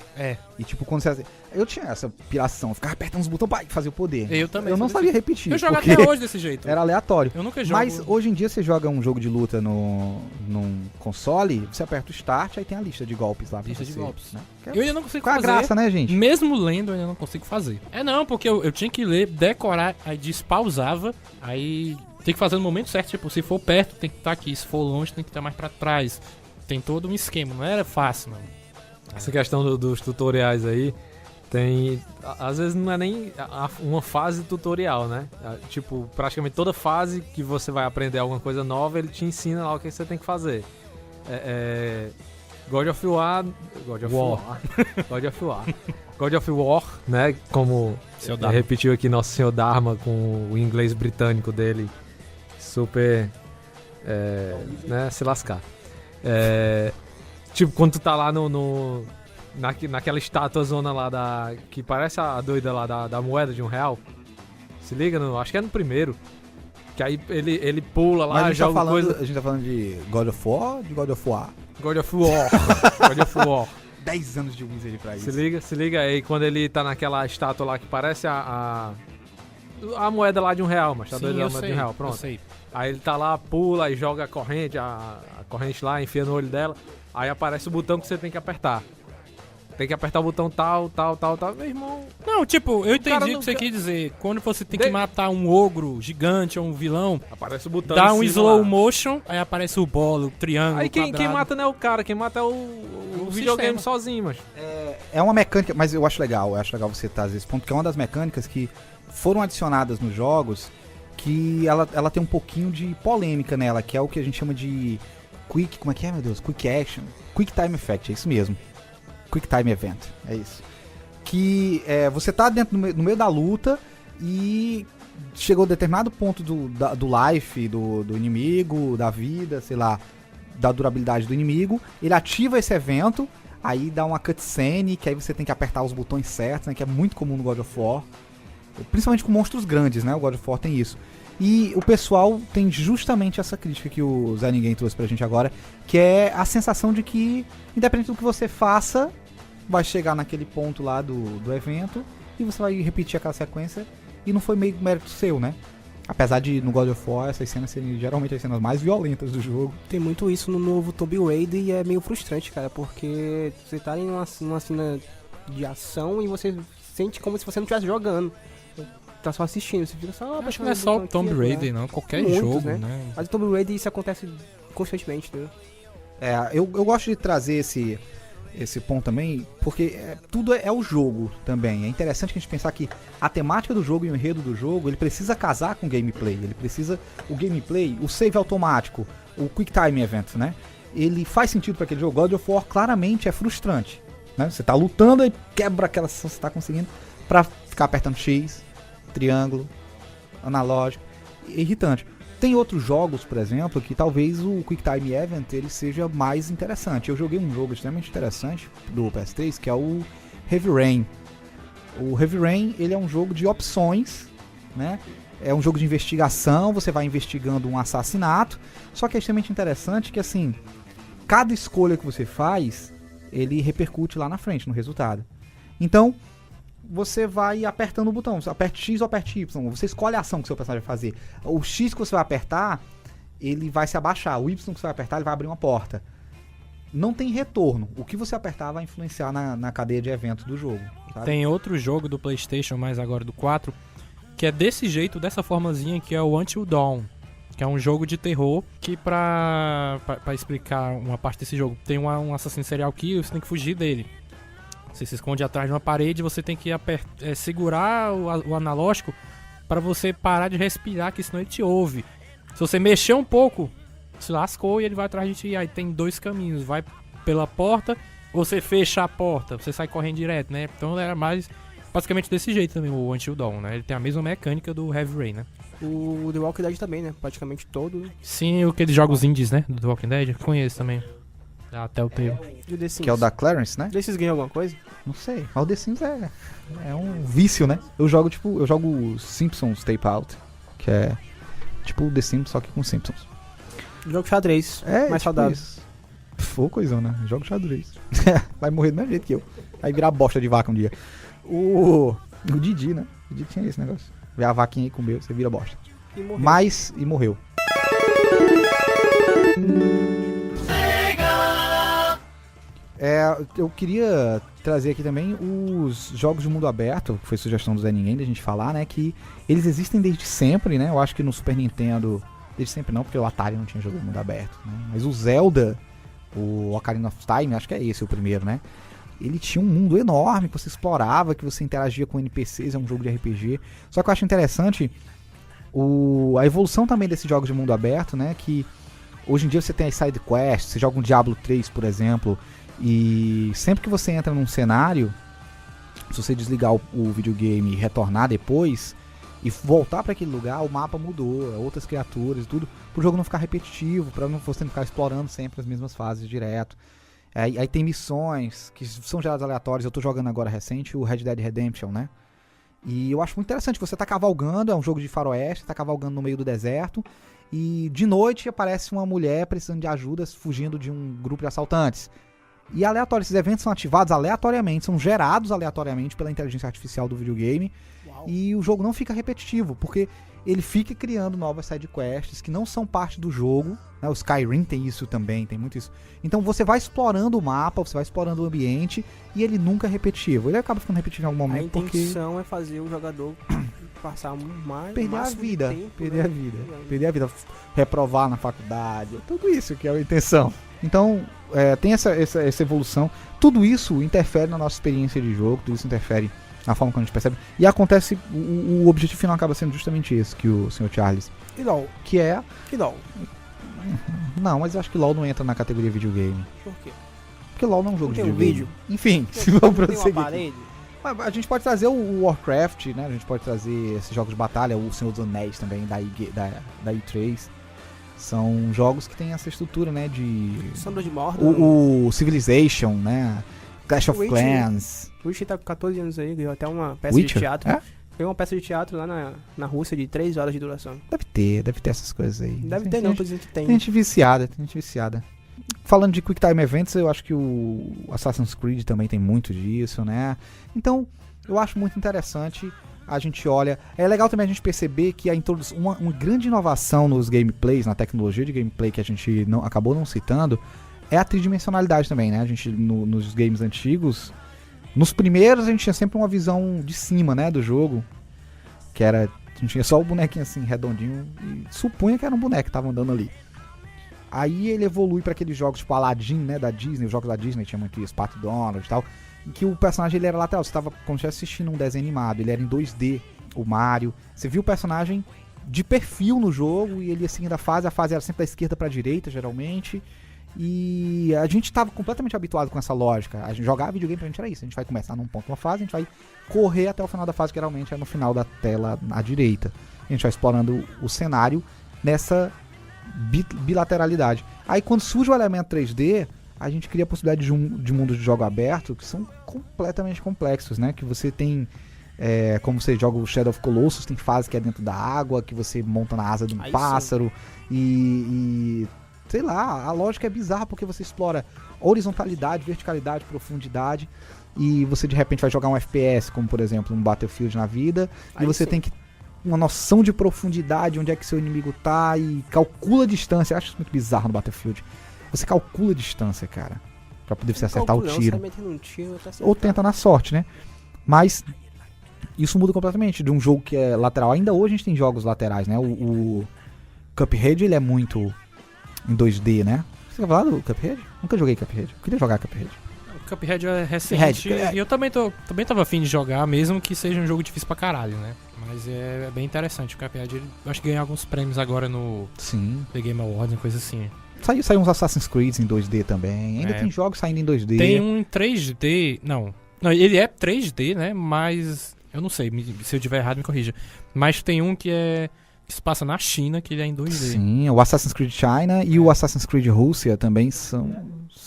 E tipo, quando você... Eu tinha essa piração, ficava apertando os botões e fazia o poder. Eu também. Eu não sabia repetir. Eu jogo até hoje desse jeito. Era aleatório. Eu nunca jogo. Mas hoje em dia você joga um jogo de luta num console, você aperta o start, aí tem a lista de golpes lá. Lista de golpes. Né? Eu ainda não consigo fazer. Qual a graça, né, gente? Mesmo lendo, eu ainda não consigo fazer. Não, porque eu tinha que ler, decorar, aí despausava, aí... Tem que fazer no momento certo, tipo, se for perto tem que estar aqui, se for longe tem que estar mais pra trás. Tem todo um esquema, não era fácil, não. Essa questão dos tutoriais aí, tem... Às vezes não é nem uma fase tutorial, né? Tipo, praticamente toda fase que você vai aprender alguma coisa nova, ele te ensina lá o que você tem que fazer. God of War, né? Como repetiu aqui nosso senhor Dharma com o inglês britânico dele. Super, né, se lascar. Tipo, quando tu tá lá naquela estátua zona lá que parece a doida lá da moeda de R$1. Se liga, acho que é no primeiro. Que aí ele pula lá, mas joga coisa... A gente tá falando de God of War ou de God of War? God of War. 10 anos de Wizard pra isso. Se liga aí, quando ele tá naquela estátua lá que parece a moeda lá de R$1, mas tá doida da moeda de R$1, pronto. Eu sei. Aí ele tá lá, pula e joga a corrente, a corrente lá, enfia no olho dela, aí aparece o botão que você tem que apertar. Tem que apertar o botão tal, meu irmão... Não, tipo, eu entendi o que você quis dizer. Quando você tem que matar um ogro gigante ou um vilão, aparece o botão dá um slow motion, aí aparece o bolo, o triângulo, aí quem mata não é o cara, quem mata é o videogame sozinho, mas... É uma mecânica, mas eu acho legal você trazer esse ponto, porque é uma das mecânicas que foram adicionadas nos jogos, que ela tem um pouquinho de polêmica nela, que é o que a gente chama de quick, como é que é, meu Deus? Quick action, quick time effect, é isso mesmo. Quick Time Event, é isso. Que você tá dentro no meio da luta e chegou a determinado ponto do life do inimigo, da vida, sei lá, da durabilidade do inimigo, ele ativa esse evento, aí dá uma cutscene, que aí você tem que apertar os botões certos, né, que é muito comum no God of War, principalmente com monstros grandes, né, o God of War tem isso. E o pessoal tem justamente essa crítica que o Zé Ninguém trouxe pra gente agora, que é a sensação de que, independente do que você faça, vai chegar naquele ponto lá do evento e você vai repetir aquela sequência e não foi meio mérito seu, né? Apesar de no God of War essas cenas serem geralmente as cenas mais violentas do jogo. Tem muito isso no novo Tomb Raider e é meio frustrante, cara, porque você tá em uma cena de ação e você sente como se você não estivesse jogando. Tá só assistindo, você fica só... Acho que não é só o Tomb Raider, não. Qualquer jogo, né? Mas o Tomb Raider isso acontece constantemente, entendeu? Eu gosto de trazer esse ponto também, porque tudo é o jogo também. É interessante que a gente pensar que a temática do jogo e o enredo do jogo, ele precisa casar com o gameplay. Ele precisa... O gameplay, o save automático, o Quick Time Event, né? Ele faz sentido para aquele jogo. God of War claramente é frustrante, né? Você tá lutando e quebra aquela sensação que você tá conseguindo pra ficar apertando X, triângulo, analógico, irritante. Tem outros jogos, por exemplo, que talvez o Quick Time Event ele seja mais interessante. Eu joguei um jogo extremamente interessante do PS3, que é o Heavy Rain. O Heavy Rain, ele é um jogo de opções, né? É um jogo de investigação, você vai investigando um assassinato, só que é extremamente interessante que, assim, cada escolha que você faz, ele repercute lá na frente, no resultado. Então, você vai apertando o botão, você aperta X ou aperta Y, você escolhe a ação que o seu personagem vai fazer. O X que você vai apertar, ele vai se abaixar, o Y que você vai apertar, ele vai abrir uma porta. Não tem retorno, o que você apertar vai influenciar na cadeia de eventos do jogo, sabe? Tem outro jogo do PlayStation, mais agora do 4, que é desse jeito, dessa formazinha, que é o Until Dawn, que é um jogo de terror que pra explicar uma parte desse jogo, tem um assassino serial killer, você tem que fugir dele. Você se esconde atrás de uma parede, você tem que segurar o analógico para você parar de respirar, que senão ele te ouve. Se você mexer um pouco, se lascou e ele vai atrás de ti. Aí tem dois caminhos, vai pela porta, ou você fecha a porta, você sai correndo direto, né? Então era mais basicamente desse jeito também o Until Dawn, né? Ele tem a mesma mecânica do Heavy Rain, né? O The Walking Dead também, né? Praticamente todo. Sim, aqueles jogos indies, né? Do The Walking Dead, eu conheço também. Até o teu. Que é o da Clarence, né? The Sims ganhou alguma coisa? Não sei. Mas o The Sims é um vício, né? Eu jogo Simpsons Tape Out, que é tipo o The Sims, só que com Simpsons. Jogo xadrez, mais tipo saudável. Isso. Pô, coisão, né? Jogo xadrez. Vai morrer do mesmo jeito que eu. Vai virar bosta de vaca um dia. O Didi, né? O Didi tinha esse negócio. Vê a vaquinha aí, comeu, você vira bosta. E morreu. Eu queria trazer aqui também os jogos de mundo aberto, que foi sugestão do Zé Ninguém da gente falar, né? Que eles existem desde sempre, né? Eu acho que no Super Nintendo, desde sempre não, porque o Atari não tinha jogo de mundo aberto, né? Mas o Zelda, o Ocarina of Time, acho que é esse o primeiro, né? Ele tinha um mundo enorme que você explorava, que você interagia com NPCs, é um jogo de RPG. Só que eu acho interessante a evolução também desses jogos de mundo aberto, né? Que hoje em dia você tem as side quests, você joga um Diablo 3, por exemplo, e sempre que você entra num cenário, se você desligar o videogame e retornar depois e voltar para aquele lugar, o mapa mudou, outras criaturas e tudo, pro jogo não ficar repetitivo, para você não ficar explorando sempre as mesmas fases direto. Aí tem missões que são geradas aleatórias. Eu tô jogando agora recente o Red Dead Redemption, né? E eu acho muito interessante, você tá cavalgando, é um jogo de faroeste, tá cavalgando no meio do deserto, e de noite aparece uma mulher precisando de ajuda, fugindo de um grupo de assaltantes. E aleatório, esses eventos são ativados aleatoriamente, são gerados aleatoriamente pela inteligência artificial do videogame. Uau. E o jogo não fica repetitivo, porque ele fica criando novas sidequests que não são parte do jogo, né? O Skyrim tem isso também, tem muito isso. Então você vai explorando o mapa, você vai explorando o ambiente, e ele nunca é repetitivo. Ele acaba ficando repetitivo em algum momento porque... A intenção é fazer o jogador passar mais... Perder a vida, perder a vida, reprovar na faculdade, tudo isso que é a intenção. Então, tem essa evolução. Tudo isso interfere na nossa experiência de jogo, tudo isso interfere na forma como a gente percebe. E acontece, o objetivo final acaba sendo justamente esse que o Sr. Charles. E LOL? Que é... E LOL? Não, mas eu acho que LOL não entra na categoria videogame. Por quê? Porque LOL não é um jogo de videogame. Vídeo? Enfim, se vamos prosseguir. Tem uma parede? A gente pode trazer o Warcraft, né? A gente pode trazer esses jogos de batalha, o Senhor dos Anéis também, da E3. São jogos que tem essa estrutura, né? De... Sombra de Mordor. O Civilization, né? Clash of Clans. O Witcher tá com 14 anos aí, ganhou até uma peça de teatro. Ganhou uma peça de teatro lá na Rússia de 3 horas de duração. Deve ter essas coisas aí. Deve ter, não, tô dizendo que tem. Tem gente viciada. Falando de Quick Time Events, eu acho que o Assassin's Creed também tem muito disso, né? Então, eu acho muito interessante. A gente olha... É legal também a gente perceber que a introdução... Uma grande inovação nos gameplays, na tecnologia de gameplay que a gente acabou não citando, é a tridimensionalidade também, né? A gente, nos games antigos... Nos primeiros, a gente tinha sempre uma visão de cima, né? Do jogo. Que era... A gente tinha só o bonequinho assim, redondinho. E supunha que era um boneco que tava andando ali. Aí ele evolui para aqueles jogos tipo Aladdin, né? Da Disney. Os jogos da Disney tinha muito isso. Pato Donald e tal. Que o personagem ele era lateral, você estava como se estivesse assistindo um desenho animado, ele era em 2D, o Mario, você viu o personagem de perfil no jogo e ele ia seguindo a fase era sempre da esquerda para a direita, geralmente, e a gente estava completamente habituado com essa lógica, a gente jogava videogame pra gente era isso, a gente vai começar num ponto, uma fase, a gente vai correr até o final da fase, que geralmente é no final da tela à direita, a gente vai explorando o cenário nessa bilateralidade. Aí quando surge o elemento 3D, a gente cria a possibilidade de mundos de jogo aberto que são completamente complexos, né? Que você tem, como você joga o Shadow of Colossus, tem fase que é dentro da água, que você monta na asa de um pássaro, e sei lá, a lógica é bizarra porque você explora horizontalidade, verticalidade, profundidade, e você de repente vai jogar um FPS, como por exemplo um Battlefield na vida, e você tem que uma noção de profundidade, onde é que seu inimigo tá, e calcula a distância. Eu acho isso muito bizarro no Battlefield. Você calcula a distância, cara, pra poder você acertar o tiro. Ou tenta na sorte, né? Mas isso muda completamente de um jogo que é lateral. Ainda hoje a gente tem jogos laterais, né? O Cuphead, ele é muito em 2D, né? Você vai falar do Cuphead? Nunca joguei Cuphead. Eu queria jogar Cuphead. O Cuphead é recente e eu também tava afim de jogar, mesmo que seja um jogo difícil pra caralho, né? Mas é bem interessante. O Cuphead, eu acho que ganhou alguns prêmios agora no The Game Awards, uma coisa assim. Saiu uns Assassin's Creed em 2D também. Ainda tem jogos saindo em 2D. Tem um em 3D. Não, ele é 3D, né? Mas eu não sei, se eu tiver errado me corrija. Mas tem um que se passa na China, que ele é em 2D. Sim, o Assassin's Creed China e o Assassin's Creed Rússia também são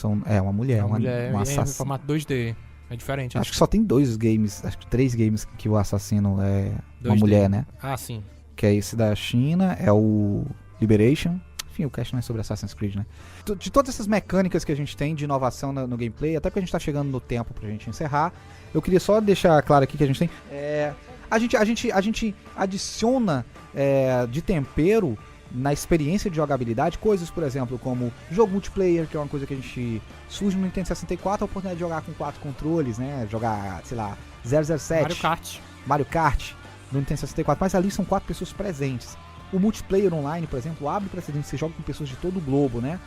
uma mulher, uma assassina. É em formato 2D. É diferente. Acho que só tem 2 games, acho que 3 games que o assassino é 2D. Uma mulher, né? Ah, sim. Que é esse da China, é o Liberation. Enfim, o cast não é sobre Assassin's Creed, né? De todas essas mecânicas que a gente tem de inovação no gameplay, até porque a gente tá chegando no tempo pra gente encerrar, eu queria só deixar claro aqui que a gente tem... A gente adiciona de tempero na experiência de jogabilidade coisas, por exemplo, como jogo multiplayer, que é uma coisa que a gente surge no Nintendo 64, a oportunidade de jogar com 4 controles, né? Jogar, sei lá, 007. Mario Kart no Nintendo 64, mas ali são 4 pessoas presentes. O multiplayer online, por exemplo, abre precedente, você joga com pessoas de todo o globo, né?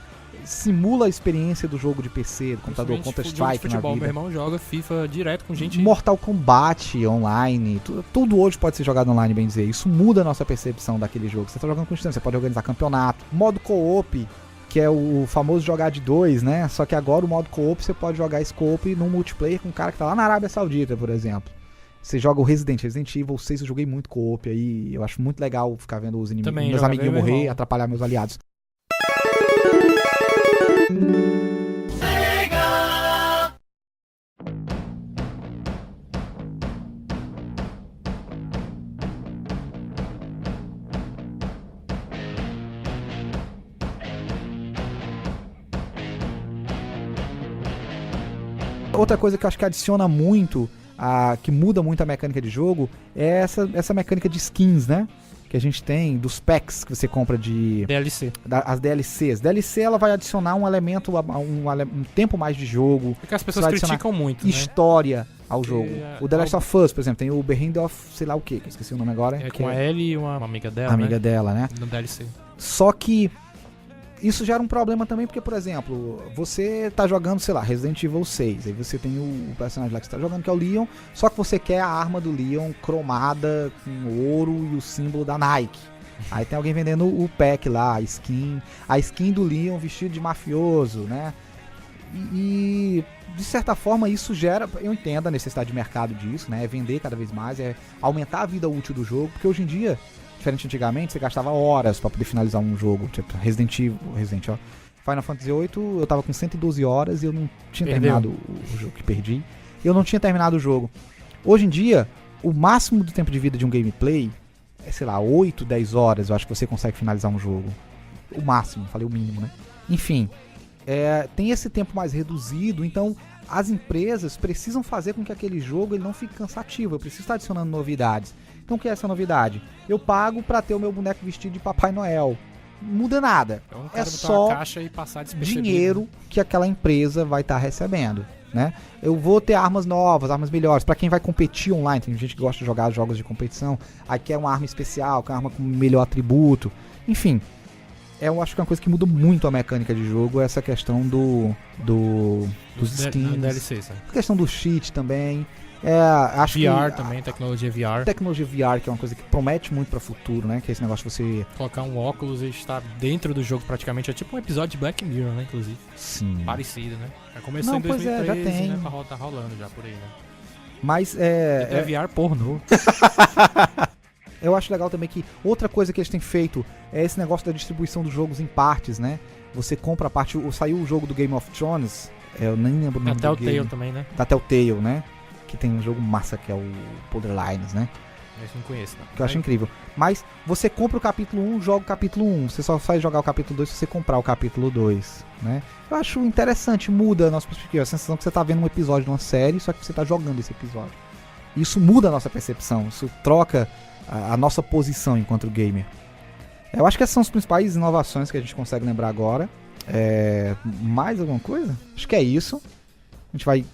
Simula a experiência do jogo de PC, do computador, Counter-Strike na vida. Meu irmão joga FIFA direto com gente... Mortal Kombat online, tudo hoje pode ser jogado online, bem dizer. Isso muda a nossa percepção daquele jogo. Você tá jogando com distância, você pode organizar campeonato. Modo co-op, que é o famoso jogar de 2, né? Só que agora o modo co-op, você pode jogar esse co-op num multiplayer com um cara que tá lá na Arábia Saudita, por exemplo. Você joga o Resident Evil 6, eu joguei muito co-op aí, eu acho muito legal ficar vendo os inimigos, meus amiguinhos morrer, atrapalhar meus aliados. Outra coisa que eu acho que adiciona muito, que muda muito a mecânica de jogo, é essa mecânica de skins, né? que a gente tem dos packs que você compra de... DLC. As DLCs. DLC, ela vai adicionar um elemento, um tempo mais de jogo. Porque as pessoas criticam muito, né? História ao jogo. O The Last é of Us, por exemplo, tem o Behind of sei lá o que eu esqueci o nome agora. É com a Ellie e uma amiga dela, amiga dela, né? No DLC. Só que isso gera um problema também, porque, por exemplo, você tá jogando, sei lá, Resident Evil 6, aí você tem o personagem lá que você tá jogando, que é o Leon, só que você quer a arma do Leon cromada com ouro e o símbolo da Nike. Aí tem alguém vendendo o pack lá, a skin do Leon vestido de mafioso, né? E de certa forma isso gera, eu entendo a necessidade de mercado disso, né? É vender cada vez mais, é aumentar a vida útil do jogo, porque hoje em dia, diferente de antigamente, você gastava horas pra poder finalizar um jogo, tipo Resident Evil, ó. Final Fantasy VIII, eu tava com 112 horas e eu não tinha terminado o jogo, que perdi. Eu não tinha terminado o jogo. Hoje em dia, o máximo do tempo de vida de um gameplay é, sei lá, 8, 10 horas, eu acho que você consegue finalizar um jogo. O máximo, falei o mínimo, né? Enfim, tem esse tempo mais reduzido, então as empresas precisam fazer com que aquele jogo ele não fique cansativo, eu preciso estar adicionando novidades. Então o que é essa novidade? Eu pago pra ter o meu boneco vestido de Papai Noel. Não muda nada. Então, é só caixa e passar dinheiro que aquela empresa vai estar recebendo, né? Eu vou ter armas novas, armas melhores. Pra quem vai competir online, tem gente que gosta de jogar jogos de competição, aí quer uma arma especial, quer uma arma com melhor atributo. Enfim, eu acho que é uma coisa que muda muito a mecânica de jogo, essa questão dos skins. DLC, sabe? A questão do cheat também. Acho VR que também, tecnologia VR. Tecnologia VR, que é uma coisa que promete muito para o futuro, né? Que é esse negócio de você... Colocar um óculos e estar dentro do jogo praticamente. É tipo um episódio de Black Mirror, né? Inclusive. Sim. Parecido, né? Já começou em 2013, já tem. né? Tá rolando já por aí, né? Mas VR pornô. Eu acho legal também que outra coisa que eles têm feito é esse negócio da distribuição dos jogos em partes, né? Você compra a parte... Saiu o jogo do Game of Thrones, eu nem lembro o nome do game. Telltale também, né? Da Telltale, né? Que tem um jogo massa que é o Borderlands, né? Esse não conheço, não. Que eu acho incrível. Mas você compra o capítulo 1, joga o capítulo 1. Você só vai jogar o capítulo 2 se você comprar o capítulo 2, né? Eu acho interessante, muda a nossa perspectiva. A sensação que você tá vendo um episódio de uma série, só que você tá jogando esse episódio. Isso muda a nossa percepção, isso troca a nossa posição enquanto gamer. Eu acho que essas são as principais inovações que a gente consegue lembrar agora. Mais alguma coisa? Acho que é isso. A gente vai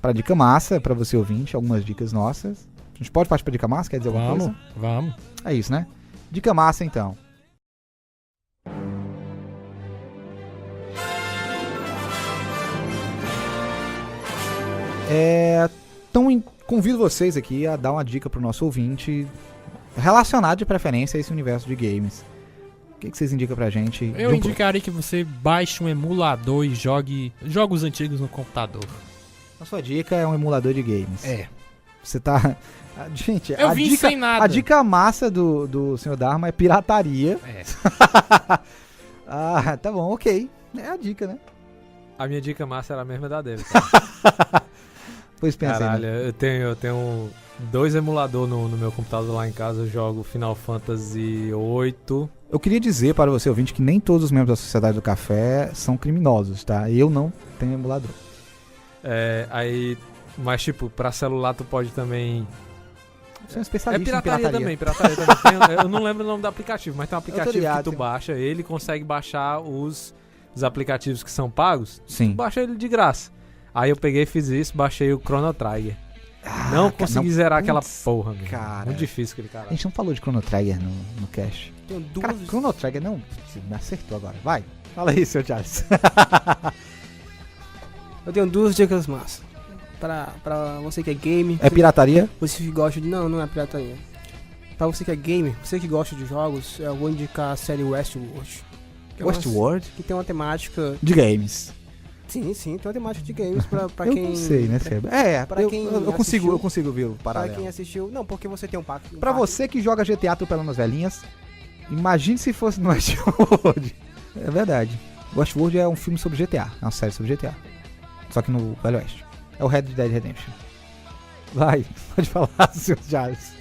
pra dica massa, pra você ouvinte, algumas dicas nossas. A gente pode partir pra dica massa? Quer dizer alguma coisa? Vamos. É isso, né? Dica massa, então. Então, convido vocês aqui a dar uma dica pro nosso ouvinte relacionado de preferência a esse universo de games. O que vocês indicam pra gente? Eu indicaria que você baixe um emulador e jogue jogos antigos no computador. A sua dica é um emulador de games. Você tá... Gente, eu vim sem nada. A dica massa do Sr. Dharma é pirataria. Tá bom, ok. É a dica, né? A minha dica massa era a mesma da dele. Pois pensa. Caralho, eu tenho 2 emuladores no meu computador lá em casa. Eu jogo Final Fantasy VIII. Eu queria dizer para você, ouvinte, que nem todos os membros da Sociedade do Café são criminosos, tá? Eu não tenho emulador. Mas tipo, pra celular tu pode também... Você é um especialista em pirataria também. Eu não lembro o nome do aplicativo, mas tem um aplicativo que tu baixa, ele consegue baixar os aplicativos que são pagos. Sim. Tu baixa ele de graça. Aí eu peguei, fiz isso, baixei o Chrono Trigger. Não consegui zerar aquela porra, meu. Cara, muito difícil aquele cara. A gente não falou de Chrono Trigger no cast. Cara, Chrono Trigger não... Você me acertou agora. Vai. Fala aí, seu Charles. Eu tenho 2 dicas massas. Pra você que é game... É pirataria? Você que gosta de... Não é pirataria. Pra você que é gamer, você que gosta de jogos, eu vou indicar a série Westworld. Westworld? Que tem uma temática... De games. Sim, tem uma temática de games pra eu quem... Eu não sei, né, Seba? Eu consigo ver o paralelo. Pra quem assistiu... Não, porque você tem um pacto... Pra você que joga GTA atropelando as velhinhas, imagine se fosse no Westworld. É verdade. Westworld é um filme sobre GTA. É uma série sobre GTA. Só que no Velho Oeste. É o Red Dead Redemption. Vai, pode falar, Sr. Charles.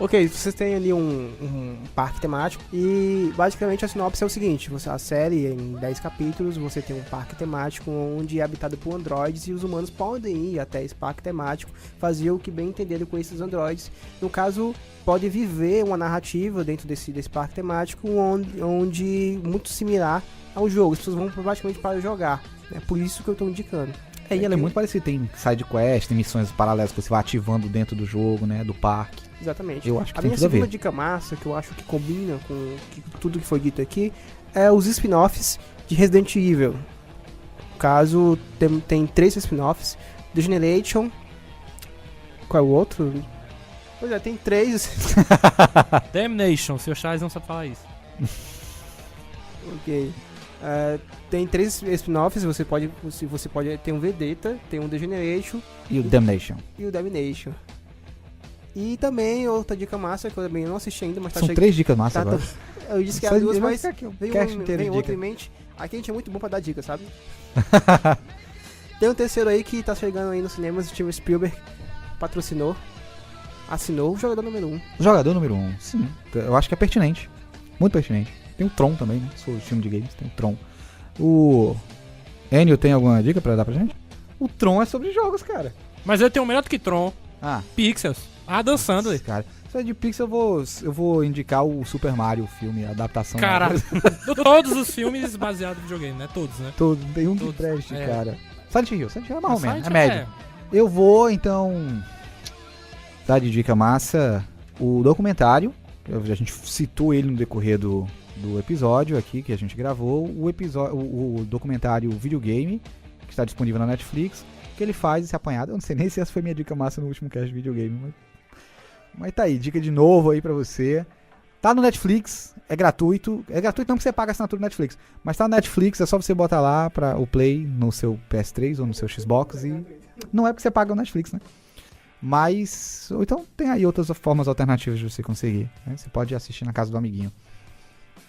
Ok, vocês têm ali um parque temático e basicamente a sinopse é o seguinte, a série em 10 capítulos, você tem um parque temático onde é habitado por androides e os humanos podem ir até esse parque temático, fazer o que bem entenderem com esses androides. No caso, pode viver uma narrativa dentro desse parque temático onde muito similar ao jogo, as pessoas vão praticamente para jogar, é por isso que eu estou indicando. E ela é muito parecida, tem side quest, tem missões paralelas que você vai ativando dentro do jogo, né, do parque. Exatamente. Eu acho que a tem minha tudo a ver. segunda dica massa, que eu acho que combina com tudo que foi dito aqui, é os spin-offs de Resident Evil. No caso, tem 3 spin-offs, The Generation, qual é o outro? Pois é, tem 3. Damnation, seu Charles não sabe falar isso. Ok. Tem 3 spin-offs, você pode ter um Vedetta, tem um The Generation E o Damnation. e o Damnation. E também outra dica massa que eu também não assisti ainda, mas tá São chegando. 3 dicas massas agora. Eu disse que Só era 2, vai mas ficar aqui um veio, cast inteiro de outra dica. em mente. Aqui a gente é muito bom pra dar dica, sabe? Tem um terceiro aí que tá chegando aí nos cinemas, o Steven Spielberg patrocinou, assinou o jogador número 1. Jogador número 1, sim. Eu acho que é pertinente. Muito pertinente. Tem o Tron também, né? Sou filme de games, tem o Tron. O Enio tem alguma dica pra dar pra gente? O Tron é sobre jogos, cara. Mas eu tenho um melhor do que Tron. Ah, Pixels. Adam Sandler. cara. Se é de Pixar, eu vou indicar o Super Mario, o filme, a adaptação. Caralho. Todos os filmes baseados em videogame, né? Todos, né? Todo, tem um que Todos, preste, é. cara. Silent Hill é mais ou menos, Site é médio. Eu vou, então, dar de dica massa o documentário. A gente citou ele no decorrer do episódio aqui que a gente gravou. O documentário Videogame, que está disponível na Netflix, que ele faz esse apanhado. Eu não sei nem se essa foi minha dica massa no último cast de videogame, mas tá aí, dica de novo aí pra você. Tá no Netflix, é gratuito. É gratuito não porque você paga a assinatura do Netflix, mas tá no Netflix, é só você botar lá para o Play no seu PS3 ou no seu Xbox e não é porque você paga o Netflix, né? Mas, ou então tem aí outras formas alternativas de você conseguir, né? Você pode assistir na casa do amiguinho.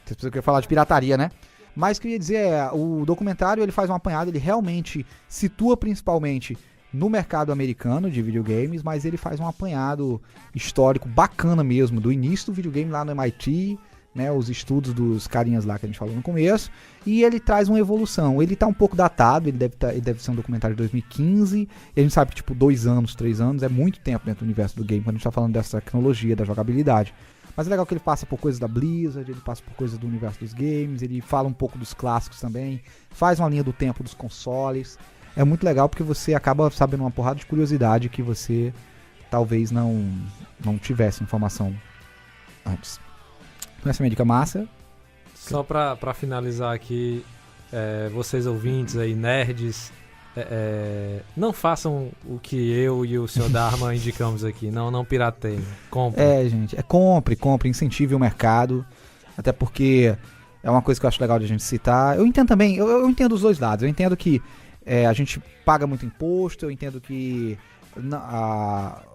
Vocês precisam falar de pirataria, né? Mas o que eu ia dizer é, o documentário ele faz um apanhado, ele realmente situa principalmente no mercado americano de videogames, mas ele faz um apanhado histórico bacana mesmo, do início do videogame lá no MIT, né, os estudos dos carinhas lá que a gente falou no começo, e ele traz uma evolução. Ele tá um pouco datado, ele deve ser um documentário de 2015, e a gente sabe que tipo 2 anos, 3 anos é muito tempo dentro do universo do game, quando a gente tá falando dessa tecnologia, da jogabilidade. Mas é legal que ele passa por coisas da Blizzard, ele passa por coisas do universo dos games, ele fala um pouco dos clássicos também, faz uma linha do tempo dos consoles. É muito legal porque você acaba sabendo uma porrada de curiosidade que você talvez não tivesse informação antes. Essa é a minha dica massa. Só pra finalizar aqui, vocês ouvintes aí, nerds, não façam o que eu e o Sr. Dharma indicamos aqui, não pirateiem, comprem. Gente, compre, incentive o mercado, até porque é uma coisa que eu acho legal de a gente citar. Eu entendo também, eu entendo os dois lados, eu entendo que a gente paga muito imposto, eu entendo que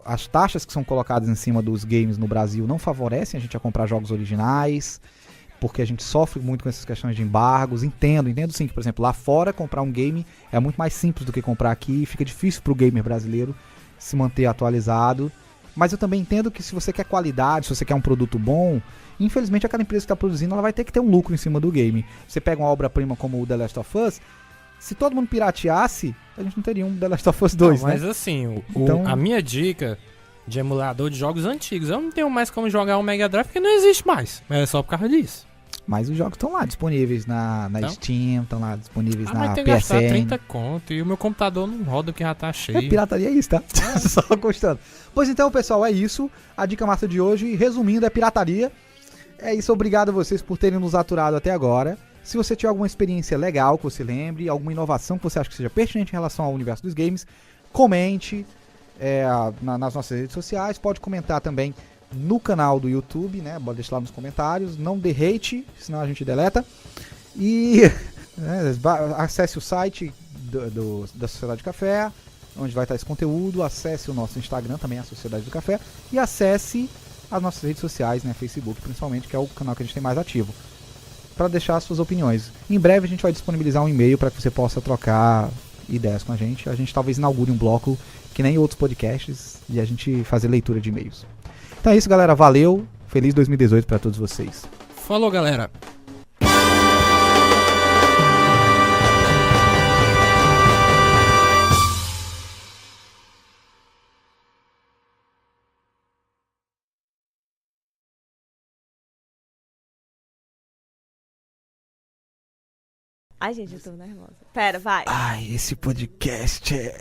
as taxas que são colocadas em cima dos games no Brasil não favorecem a gente a comprar jogos originais, porque a gente sofre muito com essas questões de embargos. Entendo sim que, por exemplo, lá fora comprar um game é muito mais simples do que comprar aqui, fica difícil pro gamer brasileiro se manter atualizado, mas eu também entendo que se você quer qualidade, se você quer um produto bom, infelizmente aquela empresa que está produzindo ela vai ter que ter um lucro em cima do game. Você pega uma obra-prima como o The Last of Us, se todo mundo pirateasse, a gente não teria um The Last of Us 2, não, né? mas assim, Então, a minha dica de emulador de jogos antigos, eu não tenho mais como jogar o Mega Drive porque não existe mais. Mas é só por causa disso. mas os jogos estão lá disponíveis na Steam, estão lá disponíveis Mas na tem que gastar PSN. 30 conto e o meu computador não roda porque já tá cheio. Pirataria é isso, tá? Só gostando. Pois então, pessoal, é isso. A dica massa de hoje, resumindo, é pirataria. É isso, obrigado a vocês por terem nos aturado até agora. Se você tiver alguma experiência legal que você lembre, alguma inovação que você acha que seja pertinente em relação ao universo dos games, comente nas nossas redes sociais, pode comentar também no canal do YouTube, né? Pode deixar lá nos comentários, não dê hate, senão a gente deleta. E acesse o site da Sociedade do Café, onde vai estar esse conteúdo, acesse o nosso Instagram, também a Sociedade do Café, e acesse as nossas redes sociais, né? Facebook principalmente, que é o canal que a gente tem mais ativo, para deixar as suas opiniões. Em breve a gente vai disponibilizar um e-mail para que você possa trocar ideias com a gente. A gente talvez inaugure um bloco que nem outros podcasts e a gente fazer leitura de e-mails. Então é isso, galera. Valeu. Feliz 2018 pra todos vocês. Falou, galera. Ai, gente, eu tô nervosa. Pera, vai. Ai, esse podcast é...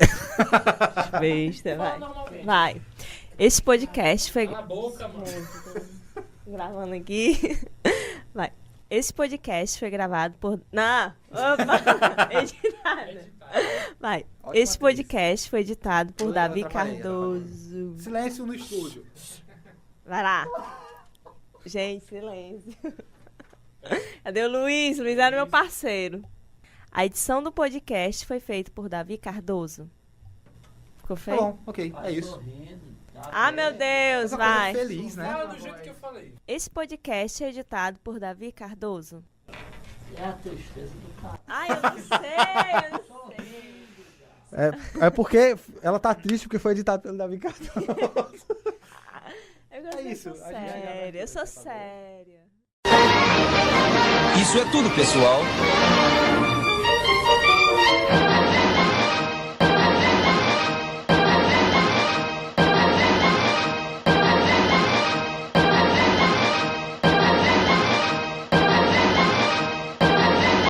Besta, vai. Vai. Esse podcast foi... Cala a boca, mano. Gravando aqui. Vai. Esse podcast foi gravado por... Não! Opa! Editado. Vai. Esse podcast foi editado por Davi Cardoso. Silêncio no estúdio. Vai lá. Gente, silêncio. Cadê o Luiz? O Luiz era meu parceiro. A edição do podcast foi feita por Davi Cardoso. Ficou feio? Tá bom, ok. É isso. Ah, meu Deus, vai. Feliz, né? Fala do jeito que eu falei. Esse podcast é editado por Davi Cardoso. É a tristeza do cara. Ai, eu não sei, eu não sei. É porque ela tá triste porque foi editado pelo Davi Cardoso. Eu gostei, isso, eu sou a gente já vai séria, eu sou séria. Isso é tudo, pessoal.